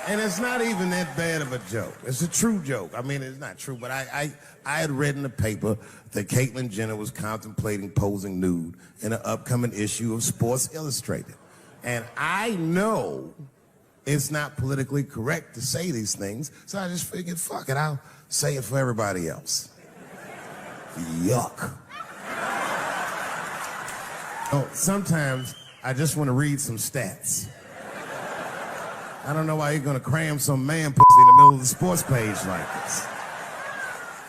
And it's not even that bad of a joke. It's a true joke. I mean, it's not true, but I had read in the paper that Caitlyn Jenner was contemplating posing nude in an upcoming issue of Sports Illustrated. And I know it's not politically correct to say these things, so I just figured, fuck it, I'll say it for everybody else. Yuck. Oh, sometimes I just want to read some stats. I don't know why you're gonna cram some man pussy in the middle of the sports page like this.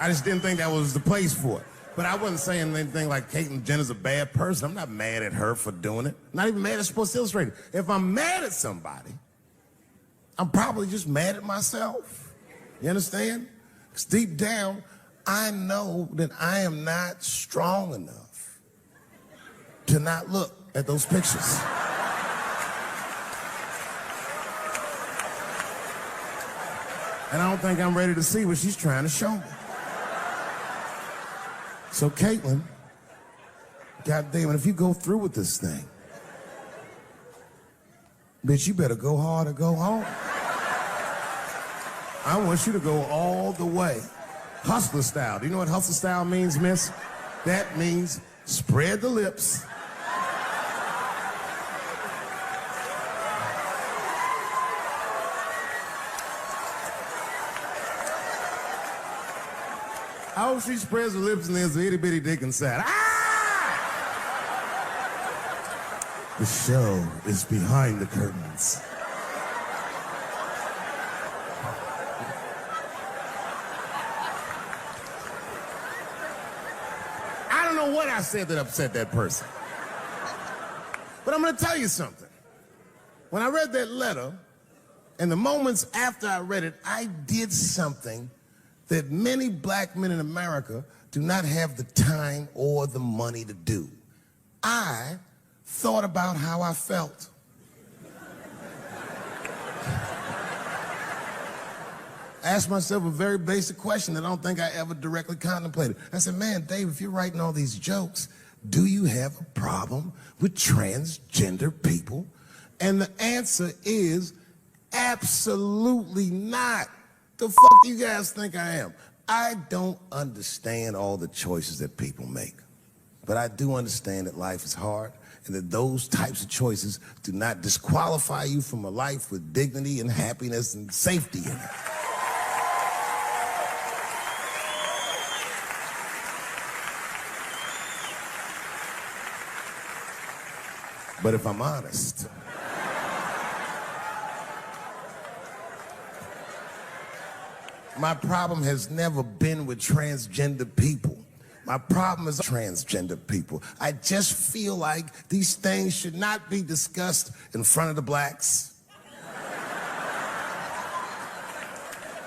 I just didn't think that was the place for it. But I wasn't saying anything like Caitlyn Jenner's a bad person. I'm not mad at her for doing it. Not even mad at Sports Illustrated. If I'm mad at somebody, I'm probably just mad at myself. You understand? Because deep down, I know that I am not strong enough to not look at those pictures. And I don't think I'm ready to see what she's trying to show me. So Caitlyn, God damn it, if you go through with this thing, Bitch, you better go hard or go home. I want you to go all the way. Hustler style. Do you know what hustler style means, miss? That means spread the lips. I hope she spreads her lips and there's an itty bitty dick inside. Ah! The show is behind the curtains. I don't know what I said that upset that person. But I'm gonna tell you something. When I read that letter, and the moments after I read it, I did something that many black men in America do not have the time or the money to do. I thought about how I felt. I asked myself a very basic question that I don't think I ever directly contemplated. I said, man, Dave, if you're writing all these jokes, do you have a problem with transgender people? And the answer is absolutely not. The fuck do you guys think I am? I don't understand all the choices that people make. But I do understand that life is hard and that those types of choices do not disqualify you from a life with dignity and happiness and safety in it. But if I'm honest, my problem has never been with transgender people. My problem is transgender people. I just feel like these things should not be discussed in front of the blacks.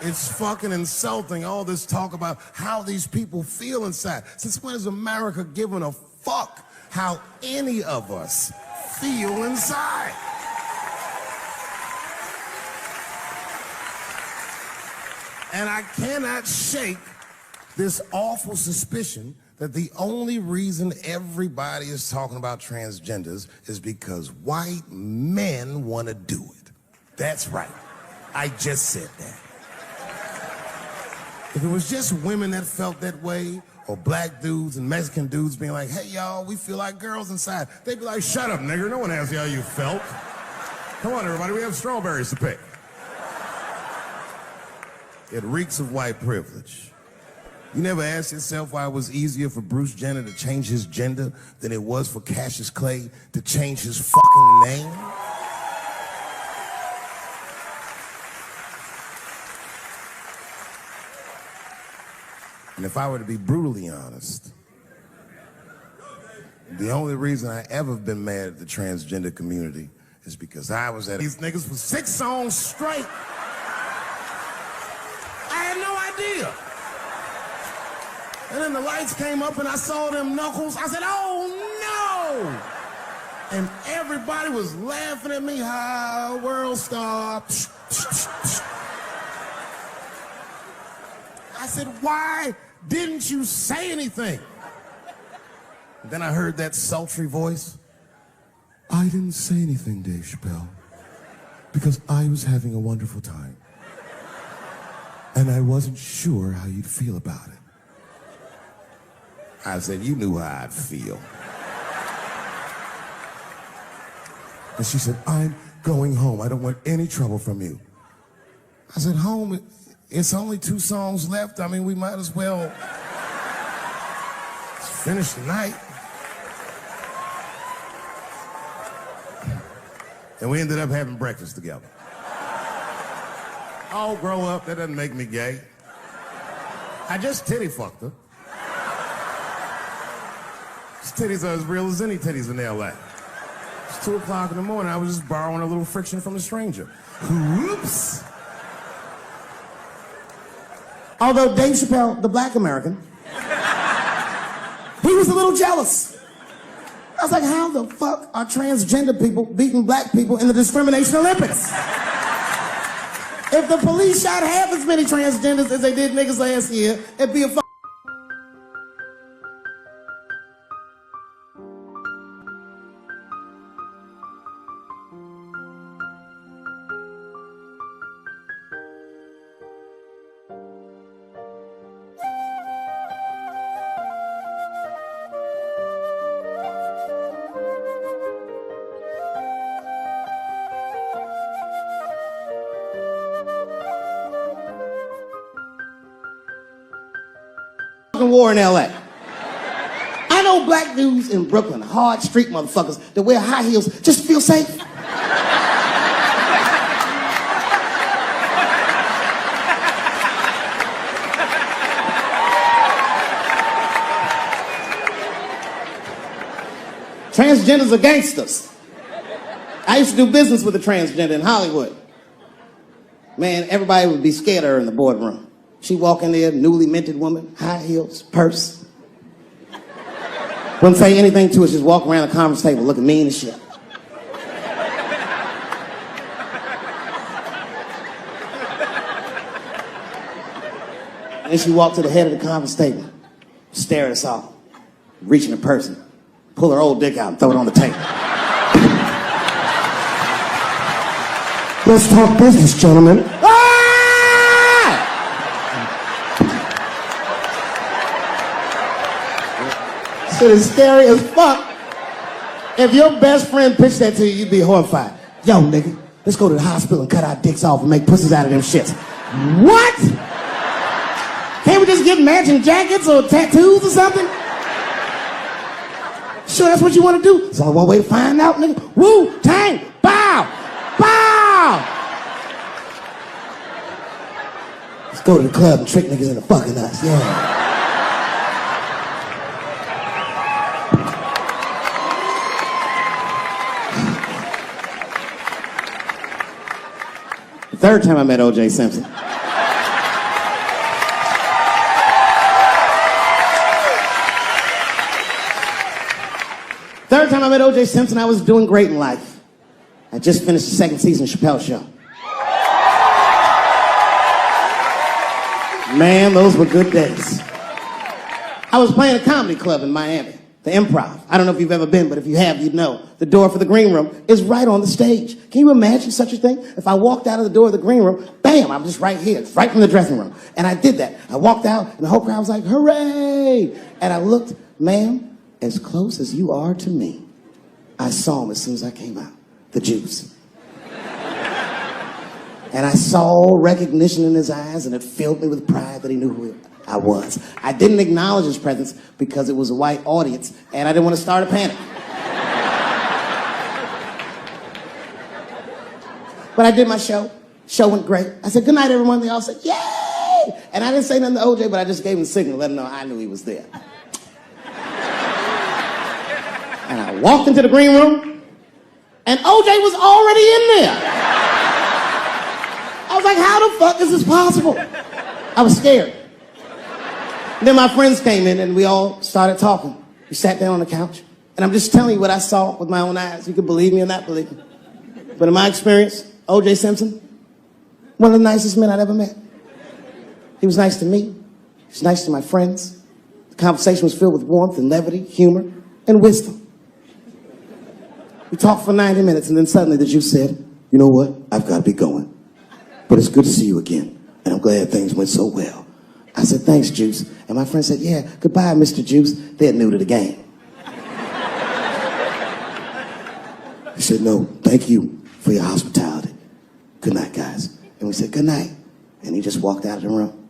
It's fucking insulting, all this talk about how these people feel inside. Since when has America given a fuck how any of us feel inside? And I cannot shake this awful suspicion that the only reason everybody is talking about transgenders is because white men want to do it. That's right. I just said that. If it was just women that felt that way, or black dudes and Mexican dudes being like, hey, y'all, we feel like girls inside, they'd be like, shut up, nigger. No one asked you how you felt. Come on, everybody, we have strawberries to pick. It reeks of white privilege. You never asked yourself why it was easier for Bruce Jenner to change his gender than it was for Cassius Clay to change his fucking name? And if I were to be brutally honest, the only reason I ever been mad at the transgender community is because I was at these niggas for 6 songs straight. And then the lights came up and I saw them knuckles. I said, oh no! And everybody was laughing at me. Hi, world star. I said, why didn't you say anything? And then I heard that sultry voice. I didn't say anything, Dave Chappelle, because I was having a wonderful time. And I wasn't sure how you'd feel about it. I said, you knew how I'd feel. And she said, I'm going home. I don't want any trouble from you. I said, home, it's only 2 songs left. I mean, we might as well finish the night. And we ended up having breakfast together. Oh, grow up, that doesn't make me gay. I just titty fucked her. His titties are as real as any titties in L.A. It's 2 o'clock in the morning. I was just borrowing a little friction from a stranger. Whoops. Although Dave Chappelle, the black American, he was a little jealous. I was like, how the fuck are transgender people beating black people in the discrimination Olympics? If the police shot half as many transgenders as they did niggas last year, it'd be a fuck. fucking war in LA. I know black dudes in Brooklyn, hard street motherfuckers that wear high heels just to feel safe. Transgenders are gangsters. I used to do business with a transgender in Hollywood. Man, everybody would be scared of her in the boardroom. She'd walk in there, newly minted woman, high heels, purse. Wouldn't say anything to us, just walk around the conference table looking mean as shit. And then she walked to the head of the conference table, stare at us all, reach in her purse and pull her old dick out and throw it on the table. Let's talk business, gentlemen. Shit is scary as fuck. If your best friend pitched that to you, you'd be horrified. Yo, nigga, let's go to the hospital and cut our dicks off and make pussies out of them shits. What? Can't we just get matching jackets or tattoos or something? Sure, that's what you want to do? There's only one way to find out, nigga. Wu-Tang, bow, bow. Let's go to the club and trick niggas into fucking us, yeah. The third time I met O.J. Simpson. Third time I met O.J. Simpson, I was doing great in life. I just finished the second season of Chappelle Show. Man, those were good days. I was playing a comedy club in Miami, the Improv. I don't know if you've ever been, but if you have, you'd know. The door for the green room is right on the stage. Can you imagine such a thing? If I walked out of the door of the green room, bam, I'm just right here, right from the dressing room. And I did that. I walked out, and the whole crowd was like, hooray! And I looked, ma'am, as close as you are to me, I saw him as soon as I came out, the juice. And I saw recognition in his eyes, and it filled me with pride that he knew who I was. I didn't acknowledge his presence because it was a white audience, and I didn't want to start a panic. But I did my show. Show went great. I said, good night, everyone. They all said, yay! And I didn't say nothing to OJ, but I just gave him a signal, let him know I knew he was there. And I walked into the green room, and OJ was already in there. I was like, how the fuck is this possible? I was scared. And then my friends came in, and we all started talking. We sat down on the couch, and I'm just telling you what I saw with my own eyes. You can believe me or not believe me. But in my experience, O.J. Simpson, one of the nicest men I'd ever met. He was nice to me. He was nice to my friends. The conversation was filled with warmth and levity, humor, and wisdom. We talked for 90 minutes, and then suddenly the Juice said, you know what? I've got to be going. But it's good to see you again, and I'm glad things went so well. I said, thanks, Juice. And my friend said, yeah, goodbye, Mr. Juice. They're new to the game. He said, no, thank you for your hospitality. Good night, guys. And we said, good night. And he just walked out of the room.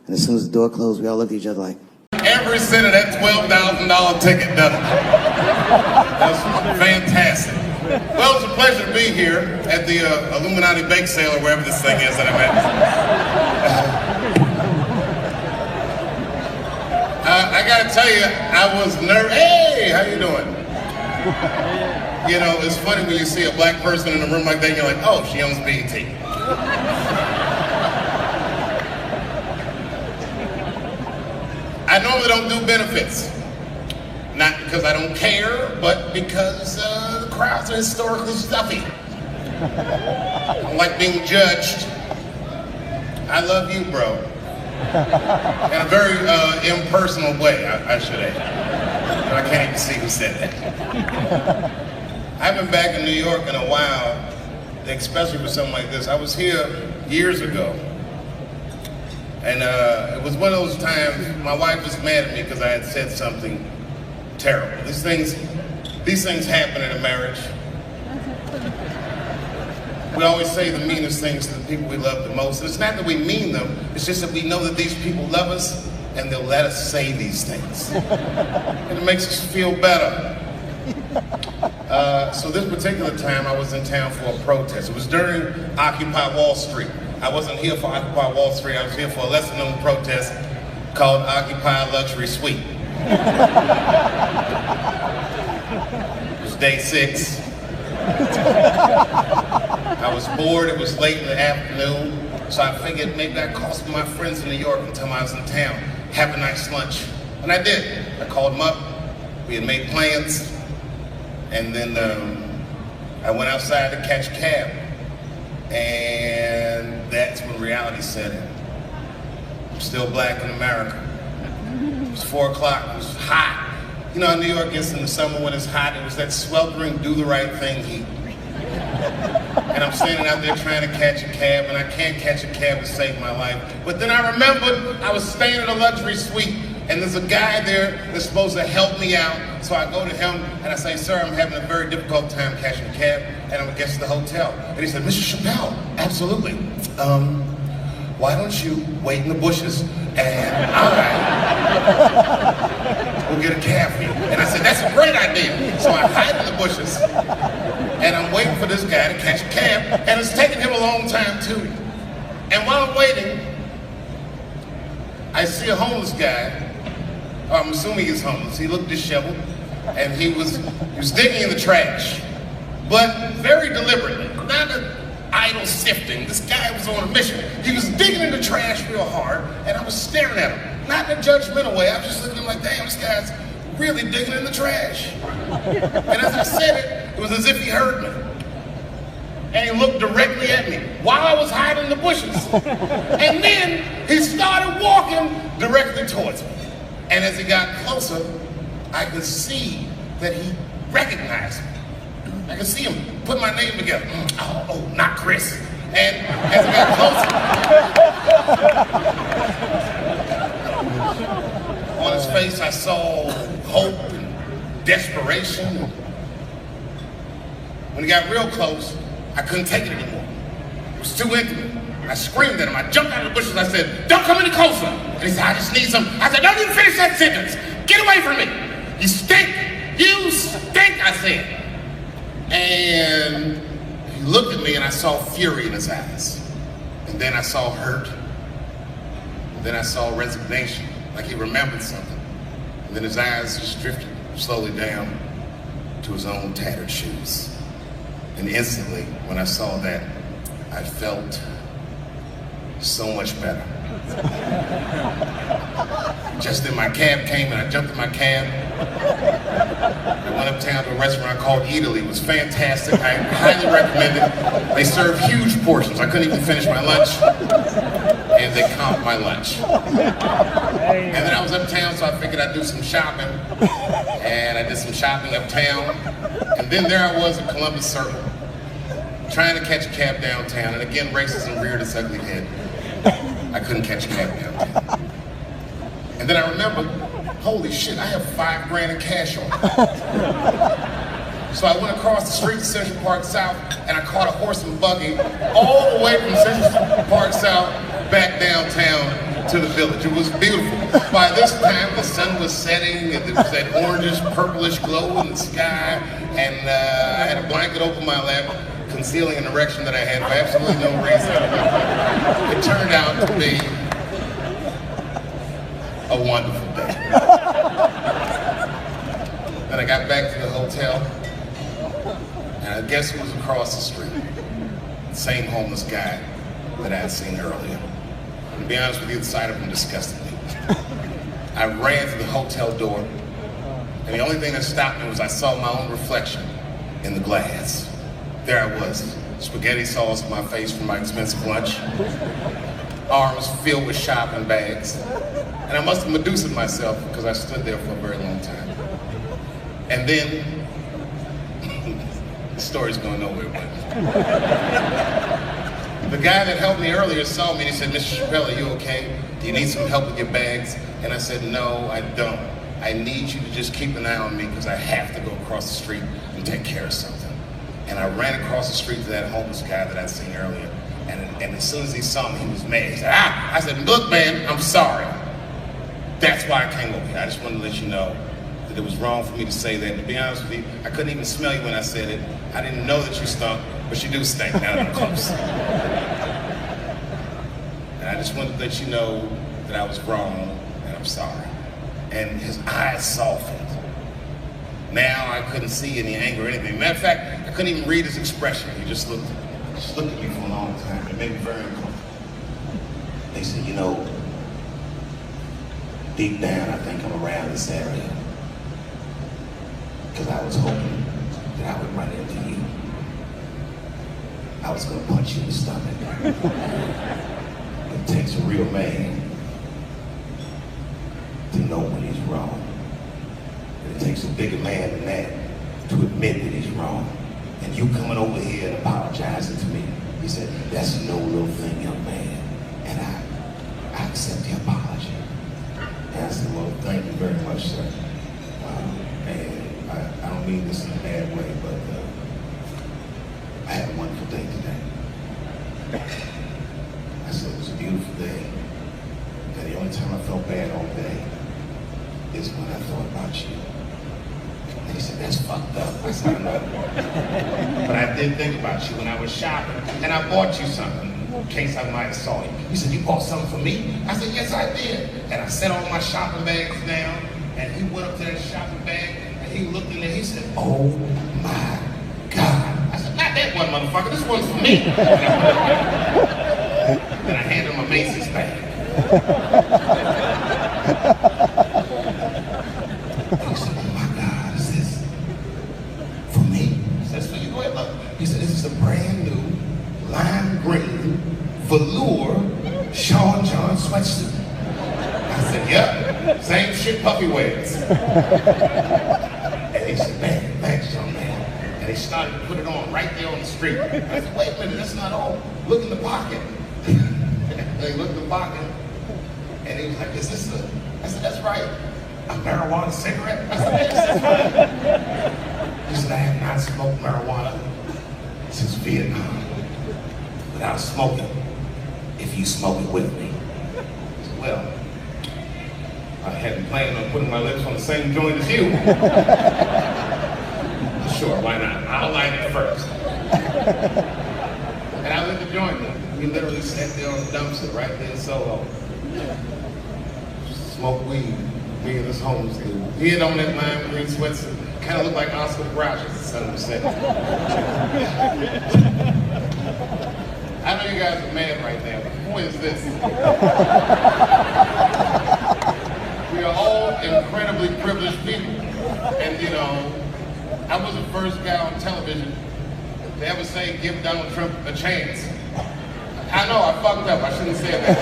And as soon as the door closed, we all looked at each other like, Every cent of that $12,000 ticket done it. That's fantastic. Well, it's a pleasure to be here at the Illuminati bake sale or wherever this thing is that I'm at. I gotta tell you, I was nervous. Hey, how you doing? You know, it's funny when you see a black person in a room like that, and you're like, oh, she owns BET. I normally don't do benefits. Not because I don't care, but because the crowds are historically stuffy. I don't like being judged. I love you, bro. In a very impersonal way, I should add. But I can't even see who said that. I haven't been back in New York in a while, especially for something like this. I was here years ago. And it was one of those times my wife was mad at me because I had said something terrible. These things happen in a marriage. We always say the meanest things to the people we love the most. And it's not that we mean them, it's just that we know that these people love us and they'll let us say these things. And it makes us feel better. So this particular time I was in town for a protest. It was during Occupy Wall Street. I wasn't here for Occupy Wall Street, I was here for a lesser known protest called Occupy Luxury Suite. It was day 6. I was bored, it was late in the afternoon, so I figured maybe I'd call some of my friends in New York and tell them I was in town, have a nice lunch. And I did. I called them up, we had made plans, and then I went outside to catch a cab. And that's when reality set in. I'm still black in America. It was 4 o'clock, it was hot. You know how New York gets in the summer when it's hot? It was that sweltering, do the right thing heat. And I'm standing out there trying to catch a cab, and I can't catch a cab to save my life. But then I remembered I was staying at a luxury suite, and there's a guy there that's supposed to help me out. So I go to him, and I say, sir, I'm having a very difficult time catching a cab, and I'm against the hotel. And he said, Mr. Chappelle, absolutely. Why don't you wait in the bushes, and we'll get a cab for you. And I said, that's a great idea. So I hide in the bushes, and I'm waiting for this guy to catch a cab, and it's taking him a long time too. And while I'm waiting, I see a homeless guy. I'm assuming he's homeless. He looked disheveled, and he was digging in the trash, but very deliberately, not an idle sifting. This guy was on a mission. He was digging in the trash real hard, and I was staring at him, not in a judgmental way. I was just looking at him like, damn, this guy's really digging in the trash. And as I said it was as if he heard me. And he looked directly at me while I was hiding in the bushes. And then he started walking directly towards me. And as he got closer, I could see that he recognized me. I could see him put my name together. Oh, not Chris. And as he got closer, on his face I saw hope and desperation. When he got real close, I couldn't take it anymore. It was too intimate. I screamed at him. I jumped out of the bushes. I said, don't come any closer. And he said, I just need some. I said, don't even finish that sentence. Get away from me. You stink. You stink, I said. And he looked at me and I saw fury in his eyes. And then I saw hurt. And then I saw resignation, like he remembered something. And then his eyes just drifted slowly down to his own tattered shoes. And instantly, when I saw that, I felt so much better. Just then my cab came and I jumped in my cab. I went uptown to a restaurant called Italy. It was fantastic. I highly recommend it. They serve huge portions. I couldn't even finish my lunch. And they comped my lunch. And then I was uptown, so I figured I'd do some shopping. And I did some shopping uptown. And then there I was at Columbus Circle, trying to catch a cab downtown. And again, racism reared its ugly head. I couldn't catch a cab downtown. And then I remembered, holy shit, I have $5 grand in cash on me. So I went across the street to Central Park South, and I caught a horse and buggy all the way from Central Park South back downtown to the village. It was beautiful. By this time, the sun was setting, and there was that orangish, purplish glow in the sky, and I had a blanket over my lap, concealing an erection that I had for absolutely no reason. It turned out to be a wonderful day. Then I got back to the hotel, and I guess who was across the street? The same homeless guy that I had seen earlier. And to be honest with you, the sight of him disgusted me. I ran to the hotel door, and the only thing that stopped me was I saw my own reflection in the glass. There I was, spaghetti sauce on my face from my expensive lunch, arms filled with shopping bags, and I must have Medusa'd myself because I stood there for a very long time. And then, the story's going nowhere, but the guy that helped me earlier saw me and he said, Mr. Chappelle, are you okay? Do you need some help with your bags? And I said, no, I don't. I need you to just keep an eye on me because I have to go across the street and take care of something. And I ran across the street to that homeless guy that I'd seen earlier. And as soon as he saw me, he was mad. He said, I said, look, man, I'm sorry. That's why I came over here. I just wanted to let you know that it was wrong for me to say that. To be honest with you, I couldn't even smell you when I said it. I didn't know that you stunk, but you do stink now that I'm close. And I just wanted to let you know that I was wrong and I'm sorry. And his eyes softened. Now I couldn't see any anger or anything. Matter of fact, I couldn't even read his expression. He just looked at me for a long time. It made me very uncomfortable. They said, you know, deep down, I think I'm around this area. Because I was hoping that I would run into you. I was gonna punch you in the stomach. It takes a real man to know when he's wrong. And it takes a bigger man than that to admit that he's wrong. And you coming over here and apologizing to me, he said, that's no little thing, young man. And I accept the apology. And I said, well, thank you very much, sir. And I don't mean this in a bad way, but I had a wonderful day today. I said, it was a beautiful day. And the only time I felt bad all day is when I thought about you. And he said, that's fucked up. I said, I know. But I did think about you when I was shopping, and I bought you something. In case I might have saw you. He said, you bought something for me? I said, yes, I did. And I set all my shopping bags down, and he went up to that shopping bag, and he looked in there, he said, oh my God. I said, not that one, motherfucker, this one's for me. And I handed him a Macy's bag. He said, oh my God, is this for me? He said, for you, go ahead, look. He said, this is a brand new lime green velour Sean John sweatsuit. I said, yep, same shit Puffy wears. And he said, man, thanks, young man. And he started to put it on right there on the street. I said, wait a minute, that's not all. Look in the pocket. And he looked in the pocket, and he was like, is this a, I said, that's right, a marijuana cigarette? I said, yes, that's right. He said, I have not smoked marijuana since Vietnam. Without smoking, if you smoke it with me. I said, well, I hadn't planned on putting my lips on the same joint as you. Sure, why not? I'll light it first. And I lit the joint up. We literally sat there on the dumpster right there in Soho. Smoke weed, me and this homeless dude. He had on that lime green sweatsuit. Kind of looked like Oscar the Grouch, as the son would say. I know you guys are mad right now, but who is this? We are all incredibly privileged people. And you know, I was the first guy on television to ever say, give Donald Trump a chance. I know, I fucked up, I shouldn't have said that.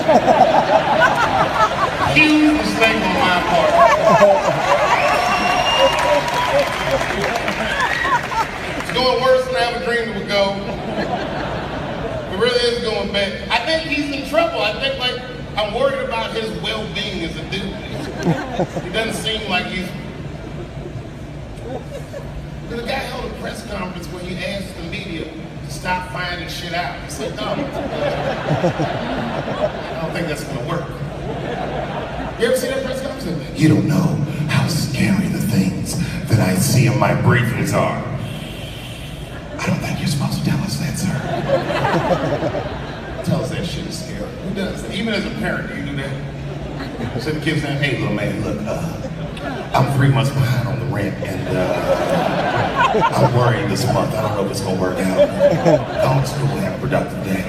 Huge mistake on my part. It's going worse than I ever dreamed it would go. It really is going bad. I think he's in trouble. I think, like, I'm worried about his well-being as a dude. He doesn't seem like he's... The guy held a press conference where he asked the media to stop finding shit out. He said, no. I don't think that's gonna work. You ever see that press conference? You don't know how scary the things that I see in my briefings are. I don't think you're supposed to tell us that, sir. Tell us that shit is scary. Who does that? Even as a parent, do you do that? So the kids say, hey, little man, look, I'm 3 months behind on the rent, and I'm worried this month. I don't know if it's gonna work out. Go to school and have a productive day.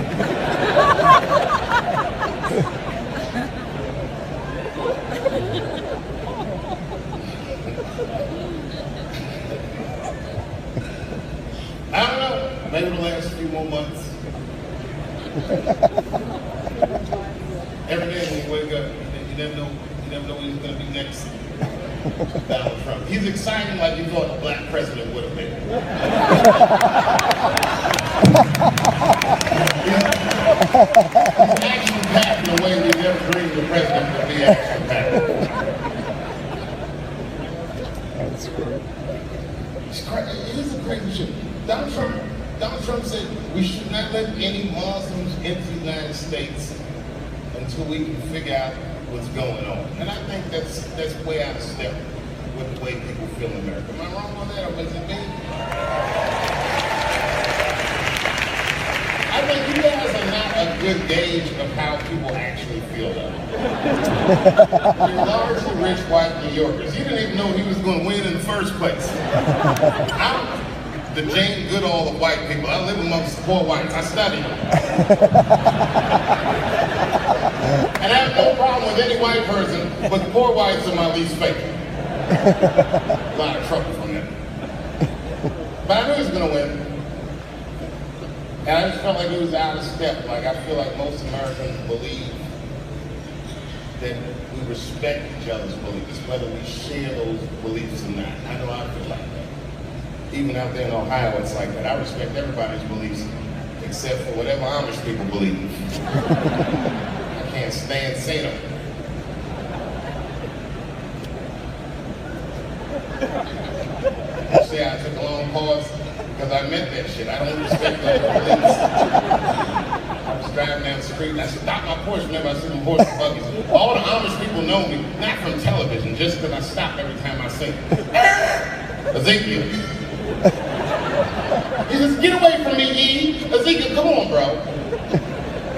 I don't know. Maybe the last few more months. Every day when you wake up, you never know who's going to be next. Donald Trump. He's exciting like you thought a black president would have been. He's action-packed in a way we never dreamed the president would be action-packed. That's great. It is a crazy shit. Donald Trump said we should not let any Muslims into the United States until until we can figure out what's going on. And I think that's way out of step with the way people feel in America. Am I wrong on that, or is it me? I think you guys are not a good gauge of how people actually feel about it. You're largely rich white New Yorkers. You didn't even know he was going to win in the first place. I'm the Jane Goodall of white people. I live amongst the poor whites. I study them. And I have no problem with any white person, but the poor whites are my least favorite. A lot of trouble from that. But I knew he was going to win. And I just felt like he was out of step. Like, I feel like most Americans believe that we respect each other's beliefs, whether we share those beliefs or not. I know I feel like that. Even out there in Ohio, it's like that. I respect everybody's beliefs, except for whatever Amish people believe. I can't stand seeing them. See, I took a long pause because I meant that shit. I don't respect other beliefs. I was driving down the street and I stopped my Porsche whenever I see them horse and buggies. All the Amish people know me, not from television, just because I stop every time I see them. Ezekiel. He says, get away from me, E. Ezekiel, come on, bro.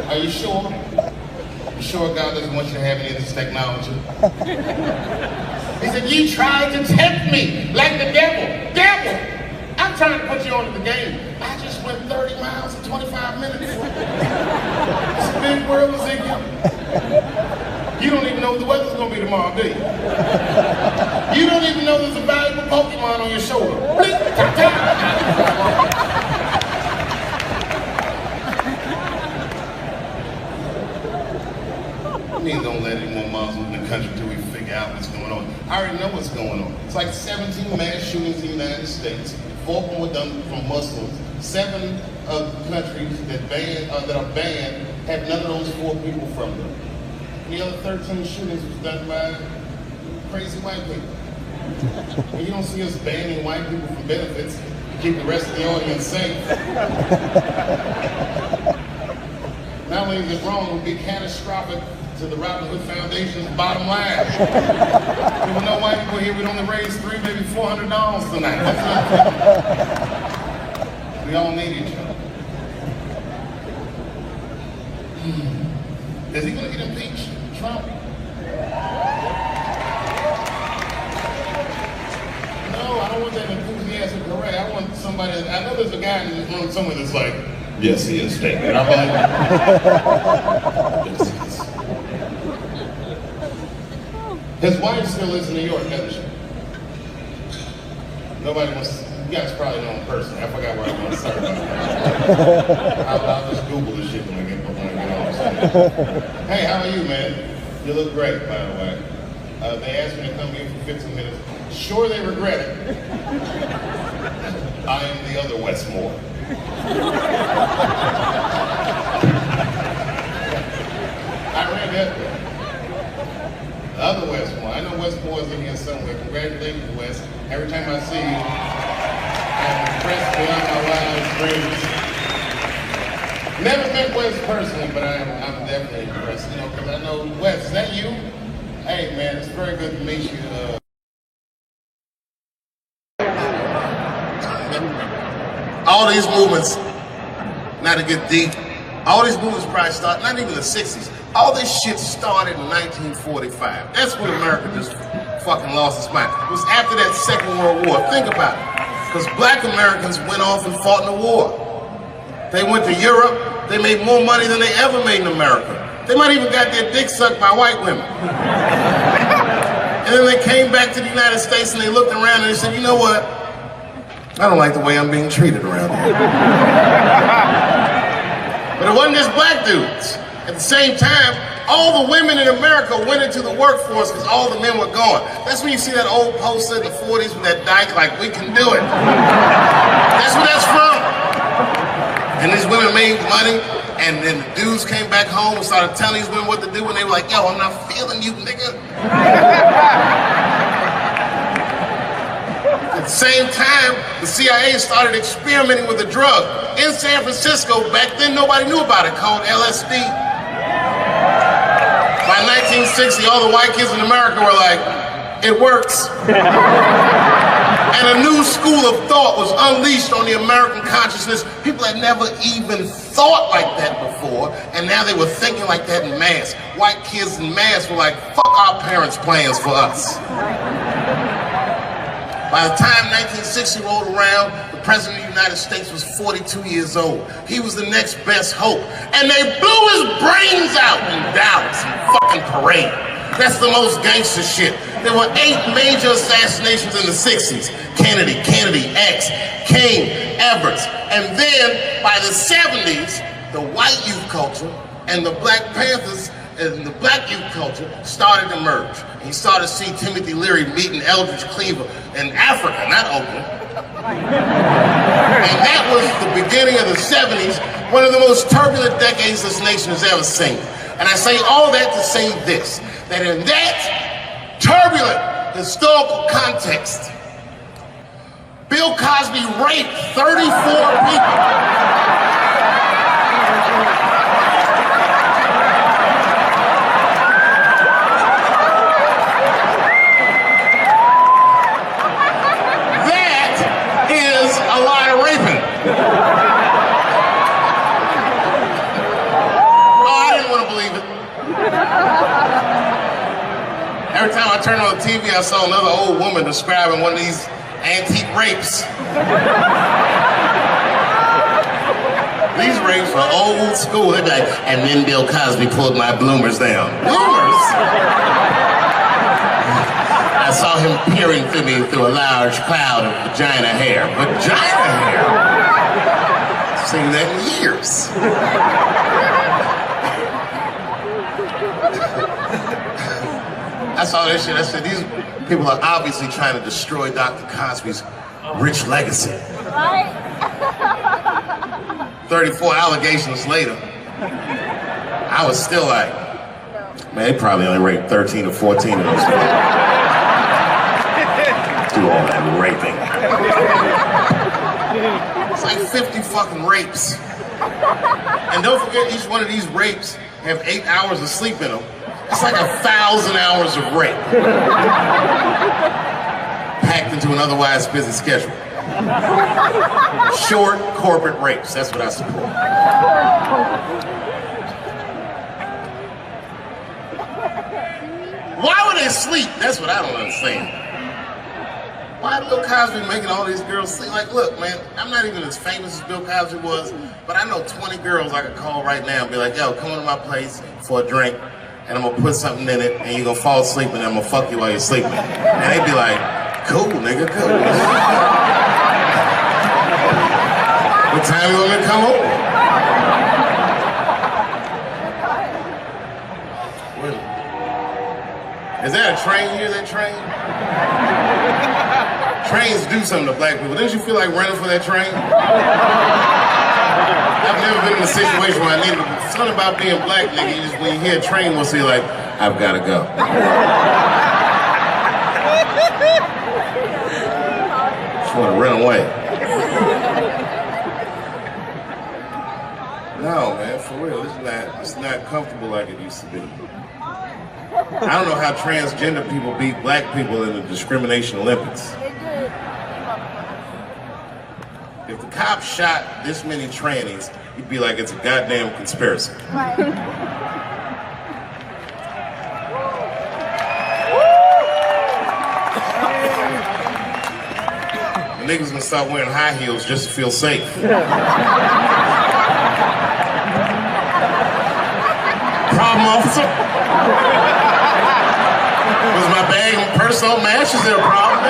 Are you sure? You sure God doesn't want you to have any of this technology? He said, you tried to tempt me like the devil. Devil! I'm trying to put you onto the game. I just went 30 miles in 25 minutes. It's a big world, Ezekiel. You don't even know what the weather's going to be tomorrow, do you? You don't even know there's a valuable Pokemon on your shoulder. Blink, ta, ta. I mean, don't let any more Muslims in the country till we figure out what's going on. I already know what's going on. It's like 17 mass shootings in the United States. 4 of them were done from Muslims. 7 of the countries that are banned have none of those 4 people from them. The other 13 shootings was done by crazy white people. And you don't see us banning white people from benefits to keep the rest of the audience safe. Not only is it wrong, it would be catastrophic to the Robin Hood Foundation's bottom line. There were no white people here, we'd only raise $300, maybe $400 tonight. That's we all need each other. Is he going to get impeached? Trump? No, I don't want that enthusiastic correct. I want somebody, I know there's a guy in this room somewhere that's like, yes, he is fake. And I'm like, yes, he is. His wife still lives in New York, doesn't she? Nobody wants, you guys probably know him personally. I forgot where I was. Sorry about that. I'll just Google this shit when I get home. Hey, how are you, man? You look great, by the way. They asked me to come here for 15 minutes. Sure, they regret it. I am the other Westmore. I read that. The other Westmore. I know Westmore's in here somewhere. Congratulations, West. Every time I see you, I'm impressed beyond my wildest dreams. Never met Wes personally, but I'm definitely impressed. You know, because I know Wes. Is that you? Hey, man, it's very good to meet you. All these movements, not to get deep, all these movements probably started, not even the 60s. All this shit started in 1945. That's when America just fucking lost its mind. It was after that Second World War. Think about it. Because black Americans went off and fought in the war. They went to Europe. They made more money than they ever made in America. They might even got their dick sucked by white women. And then they came back to the United States and they looked around and they said, you know what? I don't like the way I'm being treated around here. But it wasn't just black dudes. At the same time, all the women in America went into the workforce because all the men were gone. That's when you see that old poster in the 40s with that dyke like, we can do it. That's where that's from. And these women made money, and then the dudes came back home and started telling these women what to do, and they were like, yo, I'm not feeling you, nigga. At the same time, the CIA started experimenting with a drug in San Francisco. Back then, nobody knew about it, called LSD. 1960, all the white kids in America were like, it works. And a new school of thought was unleashed on the American consciousness. People had never even thought like that before, and now they were thinking like that in mass. White kids in mass were like, fuck our parents' plans for us. By the time 1960 rolled around, the President of the United States was 42 years old. He was the next best hope. And they blew his brains out in Dallas in fucking parade. That's the most gangster shit. There were 8 major assassinations in the 60s. Kennedy, X, King, Everett. And then by the 70s, the white youth culture and the Black Panthers and the black youth culture started to merge. And you started to see Timothy Leary meeting Eldridge Cleaver in Africa, not Oakland. And that was the beginning of the 70s, one of the most turbulent decades this nation has ever seen. And I say all that to say this, that in that turbulent historical context, Bill Cosby raped 34 people. Every time I turned on the TV, I saw another old woman describing one of these antique rapes. These rapes were old school. They'd be like, and then Bill Cosby pulled my bloomers down. Bloomers? I saw him peering through me through a large cloud of vagina hair. Vagina hair? I've seen that in years. I saw that shit. I said, these people are obviously trying to destroy Dr. Cosby's rich legacy. Right? 34 allegations later, I was still like, man, they probably only raped 13 or 14 of those people. Do all that raping. It's like 50 fucking rapes. And don't forget, each one of these rapes have 8 hours of sleep in them. It's like 1,000 hours of rape. Packed into an otherwise busy schedule. Short corporate rapes, that's what I support. Why would they sleep? That's what I don't understand. Why Bill Cosby making all these girls sleep? Like, look, man, I'm not even as famous as Bill Cosby was, but I know 20 girls I could call right now and be like, yo, come to my place for a drink, and I'm gonna put something in it, and you're gonna fall asleep, and I'm gonna fuck you while you're sleeping. And they'd be like, cool, nigga, cool. What time you want me to come over? Is that a train here, that train? Trains do something to black people. Didn't you feel like running for that train? I've never been in a situation where I needed to. Something about being black, nigga, you just, when you hear a train whistle, you're like, I've gotta go. Just wanna run away. No, man, for real, it's not comfortable like it used to be. I don't know how transgender people beat black people in the discrimination Olympics. If the cops shot this many trannies, you'd be like, it's a goddamn conspiracy. Right. Niggas gonna start wearing high heels just to feel safe. Problem, officer? Was my bag and purse on match? Is there a problem?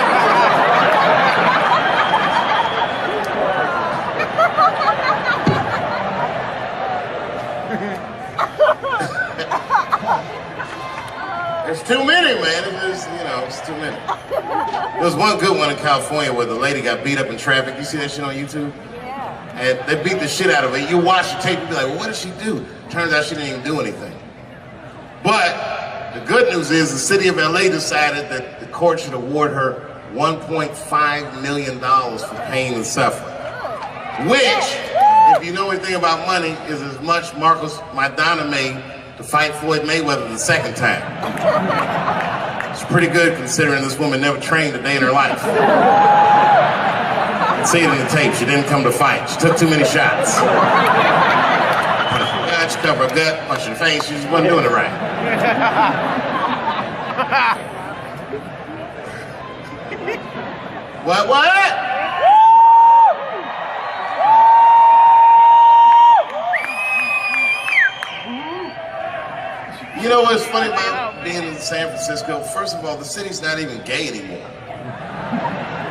There's too many, man. It's too many. There was one good one in California where the lady got beat up in traffic. You see that shit on YouTube? Yeah. And they beat the shit out of her. You watch the tape, you be like, well, what did she do? Turns out she didn't even do anything. But the good news is the city of LA decided that the court should award her $1.5 million for pain and suffering. Which, if you know anything about money, is as much Marcos Maidana made to fight Floyd Mayweather the second time. It's pretty good considering this woman never trained a day in her life. You can see it in the tape. She didn't come to fight. She took too many shots. She covered her gut, punched her face. She just wasn't doing it right. What? You know what's funny about being in San Francisco? First of all, the city's not even gay anymore.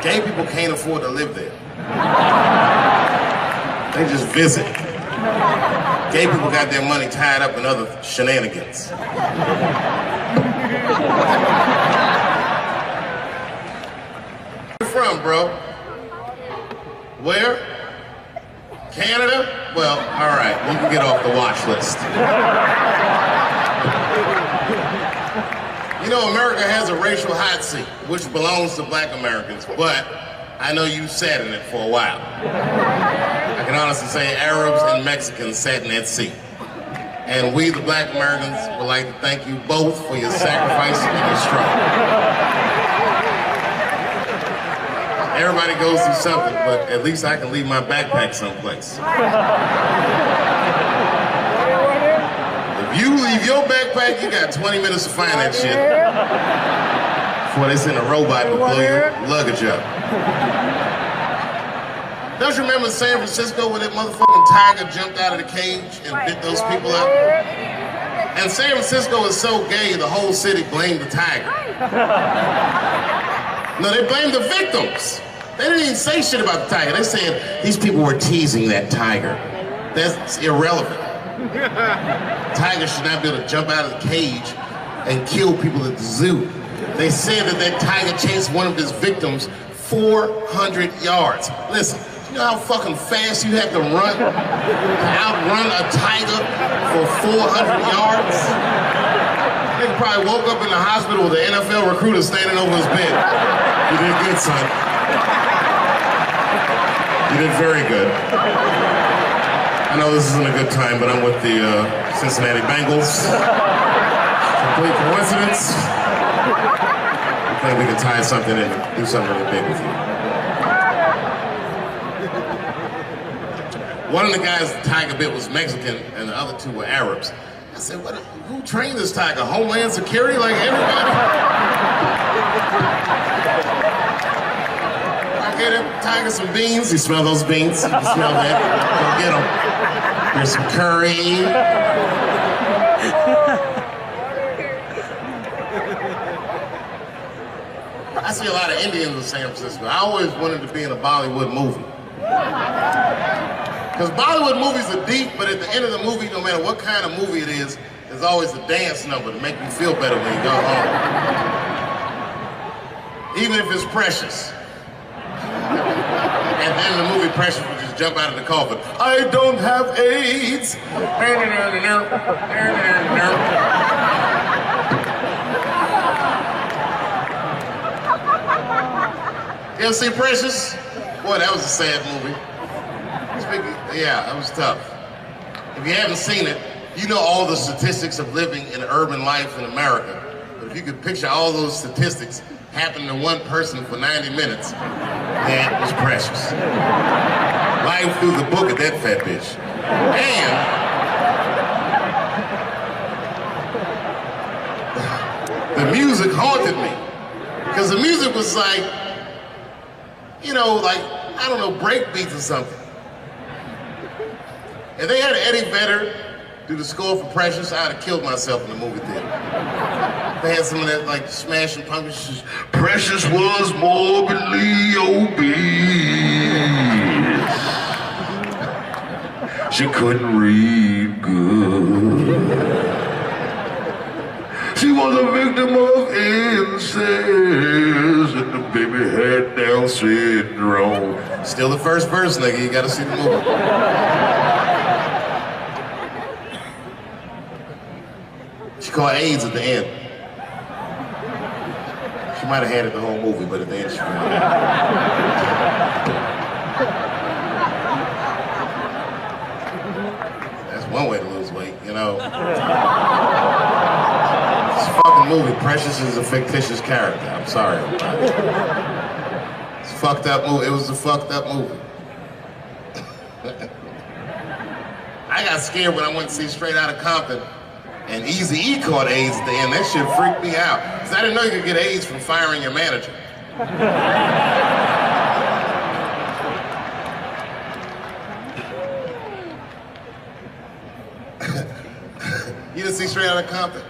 Gay people can't afford to live there. They just visit. Gay people got their money tied up in other shenanigans. Where you from, bro? Where? Canada? Well, all right, you can get off the watch list. You know, America has a racial hot seat, which belongs to black Americans, but I know you sat in it for a while. I can honestly say Arabs and Mexicans sat in that seat. And we, the black Americans, would like to thank you both for your sacrifice and your struggle. Everybody goes through something, but at least I can leave my backpack someplace. If you leave your backpack, you got 20 minutes to find that shit before they send a robot to blow your luggage up. Don't you remember San Francisco when that motherfucking tiger jumped out of the cage and bit those people up? And San Francisco is so gay, the whole city blamed the tiger. No, they blamed the victims. They didn't even say shit about the tiger. They said these people were teasing that tiger. That's irrelevant. Tigers should not be able to jump out of the cage and kill people at the zoo. They said that that tiger chased one of his victims 400 yards. Listen, you know how fucking fast you have to run to outrun a tiger for 400 yards? Nigga probably woke up in the hospital with an NFL recruiter standing over his bed. You did good, son. You did very good. I know this isn't a good time, but I'm with the Cincinnati Bengals. Complete coincidence. I think we can tie something in and do something really big with you. One of the guys the tiger bit was Mexican, and the other two were Arabs. I said, who trained this tiger? Homeland Security, like everybody? I gave that tiger some beans. You smell those beans? You can smell that. Go get them. Here's some curry. I see a lot of Indians in San Francisco. I always wanted to be in a Bollywood movie. Because Bollywood movies are deep, but at the end of the movie, no matter what kind of movie it is, there's always a dance number to make you feel better when you go home. Even if it's Precious. At the end of the movie, Precious would just jump out of the coffin. I don't have AIDS. You ever see Precious? Boy, that was a sad movie. Yeah, that was tough. If you haven't seen it, you know all the statistics of living in urban life in America. But if you could picture all those statistics happening to one person for 90 minutes, that was Precious. Life through the book of that fat bitch. And the music haunted me. Because the music was like, you know, like, I don't know, break beats or something. If they had Eddie Vedder do the score for Precious, I'd have killed myself in the movie theater. They had some of that, like, smashing pumpkins. Precious was morbidly obese. She couldn't read good. She was a victim of incest, and the baby had Down syndrome. Still the first verse, nigga. You gotta see the movie. She caught AIDS at the end. She might have had it the whole movie, but at the end she caught it. That's one way to lose weight. you know? It's a fucking movie. Precious is a fictitious character. I'm sorry. It's a fucked up movie. It was a fucked up movie. I got scared when I went to see Straight Outta Compton and Eazy-E caught AIDS at the end. That shit freaked me out. Because I didn't know you could get AIDS from firing your manager. You didn't see Straight Outta Compton?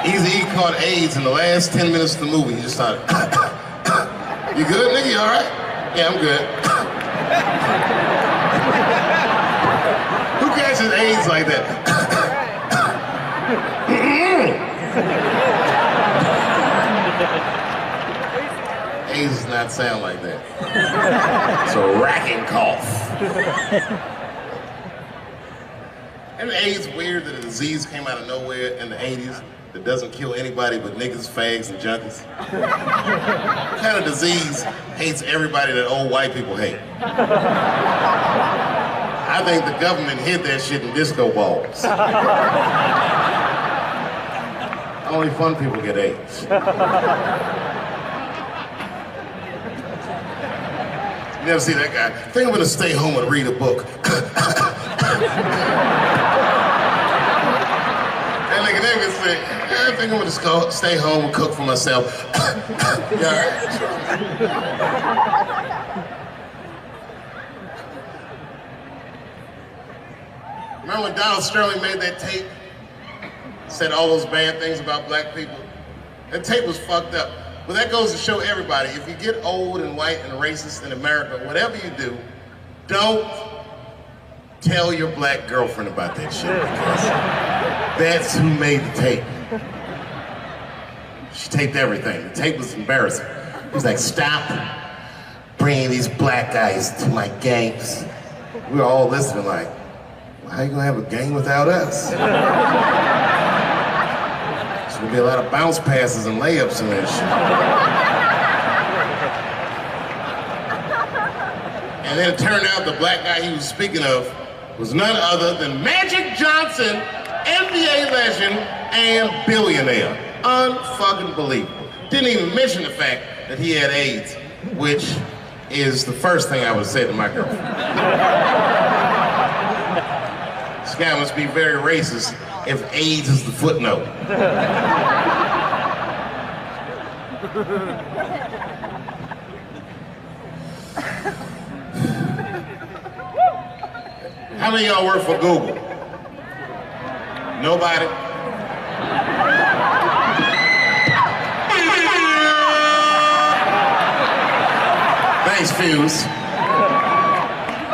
Eazy-E caught AIDS in the last 10 minutes of the movie. He just started, you good, nigga? You all right? Yeah, I'm good. Who catches AIDS like that? AIDS does not sound like that. It's a racking cough. And AIDS weird that a disease came out of nowhere in the 80s that doesn't kill anybody but niggas, fags, and junkies? What kind of disease hates everybody that old white people hate? I think the government hid that shit in disco balls. Only fun people get AIDS. You never see that guy? I think I'm gonna stay home and read a book. That nigga never say, I think I'm gonna just go stay home and cook for myself. You all right? Remember when Donald Sterling made that tape? Said all those bad things about black people? That tape was fucked up. But that goes to show everybody, if you get old and white and racist in America, whatever you do, don't tell your black girlfriend about that shit, because that's who made the tape. She taped everything. The tape was embarrassing. He was like, stop bringing these black guys to my games. We were all listening like, well, how you gonna have a game without us? There'll be a lot of bounce passes and layups in that shit. And then it turned out the black guy he was speaking of was none other than Magic Johnson, NBA legend and billionaire. Unfucking believable. Didn't even mention the fact that he had AIDS, which is the first thing I would say to my girlfriend. This guy must be very racist if AIDS is the footnote. How many of y'all work for Google? Nobody? Thanks, Fuse.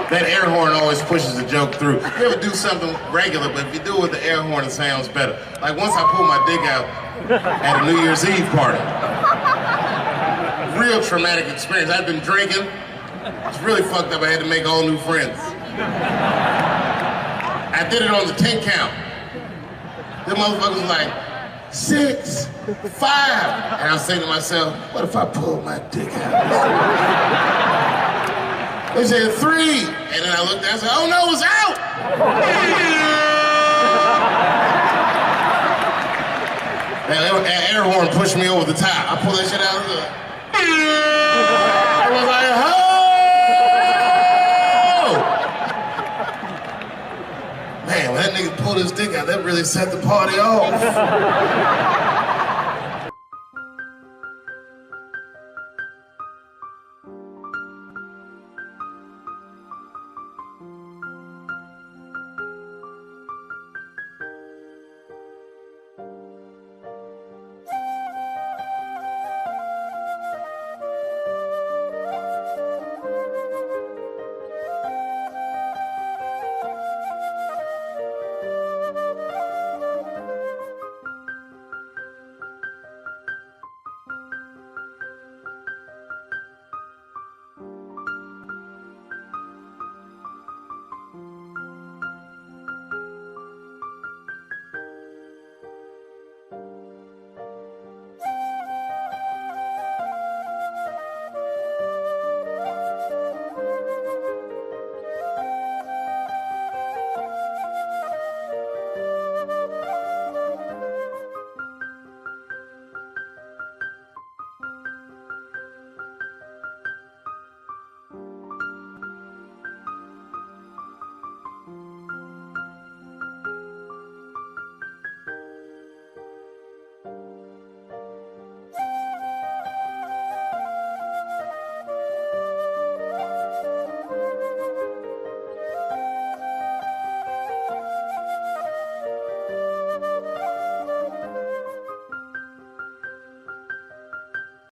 That air horn always pushes the joke through. You ever do something regular, but if you do it with the air horn, it sounds better. Like once I pulled my dick out at a New Year's Eve party. Real traumatic experience. I'd been drinking. It's really fucked up. I had to make all new friends. I did it on the 10 count. The motherfucker was like, 6, 5. And I was saying to myself, what if I pulled my dick out? They said 3, and then I looked down and said, oh no, it's out! That air horn pushed me over the top. I pulled that shit out of the... I was like, oh! Man, when that nigga pulled his dick out, that really set the party off.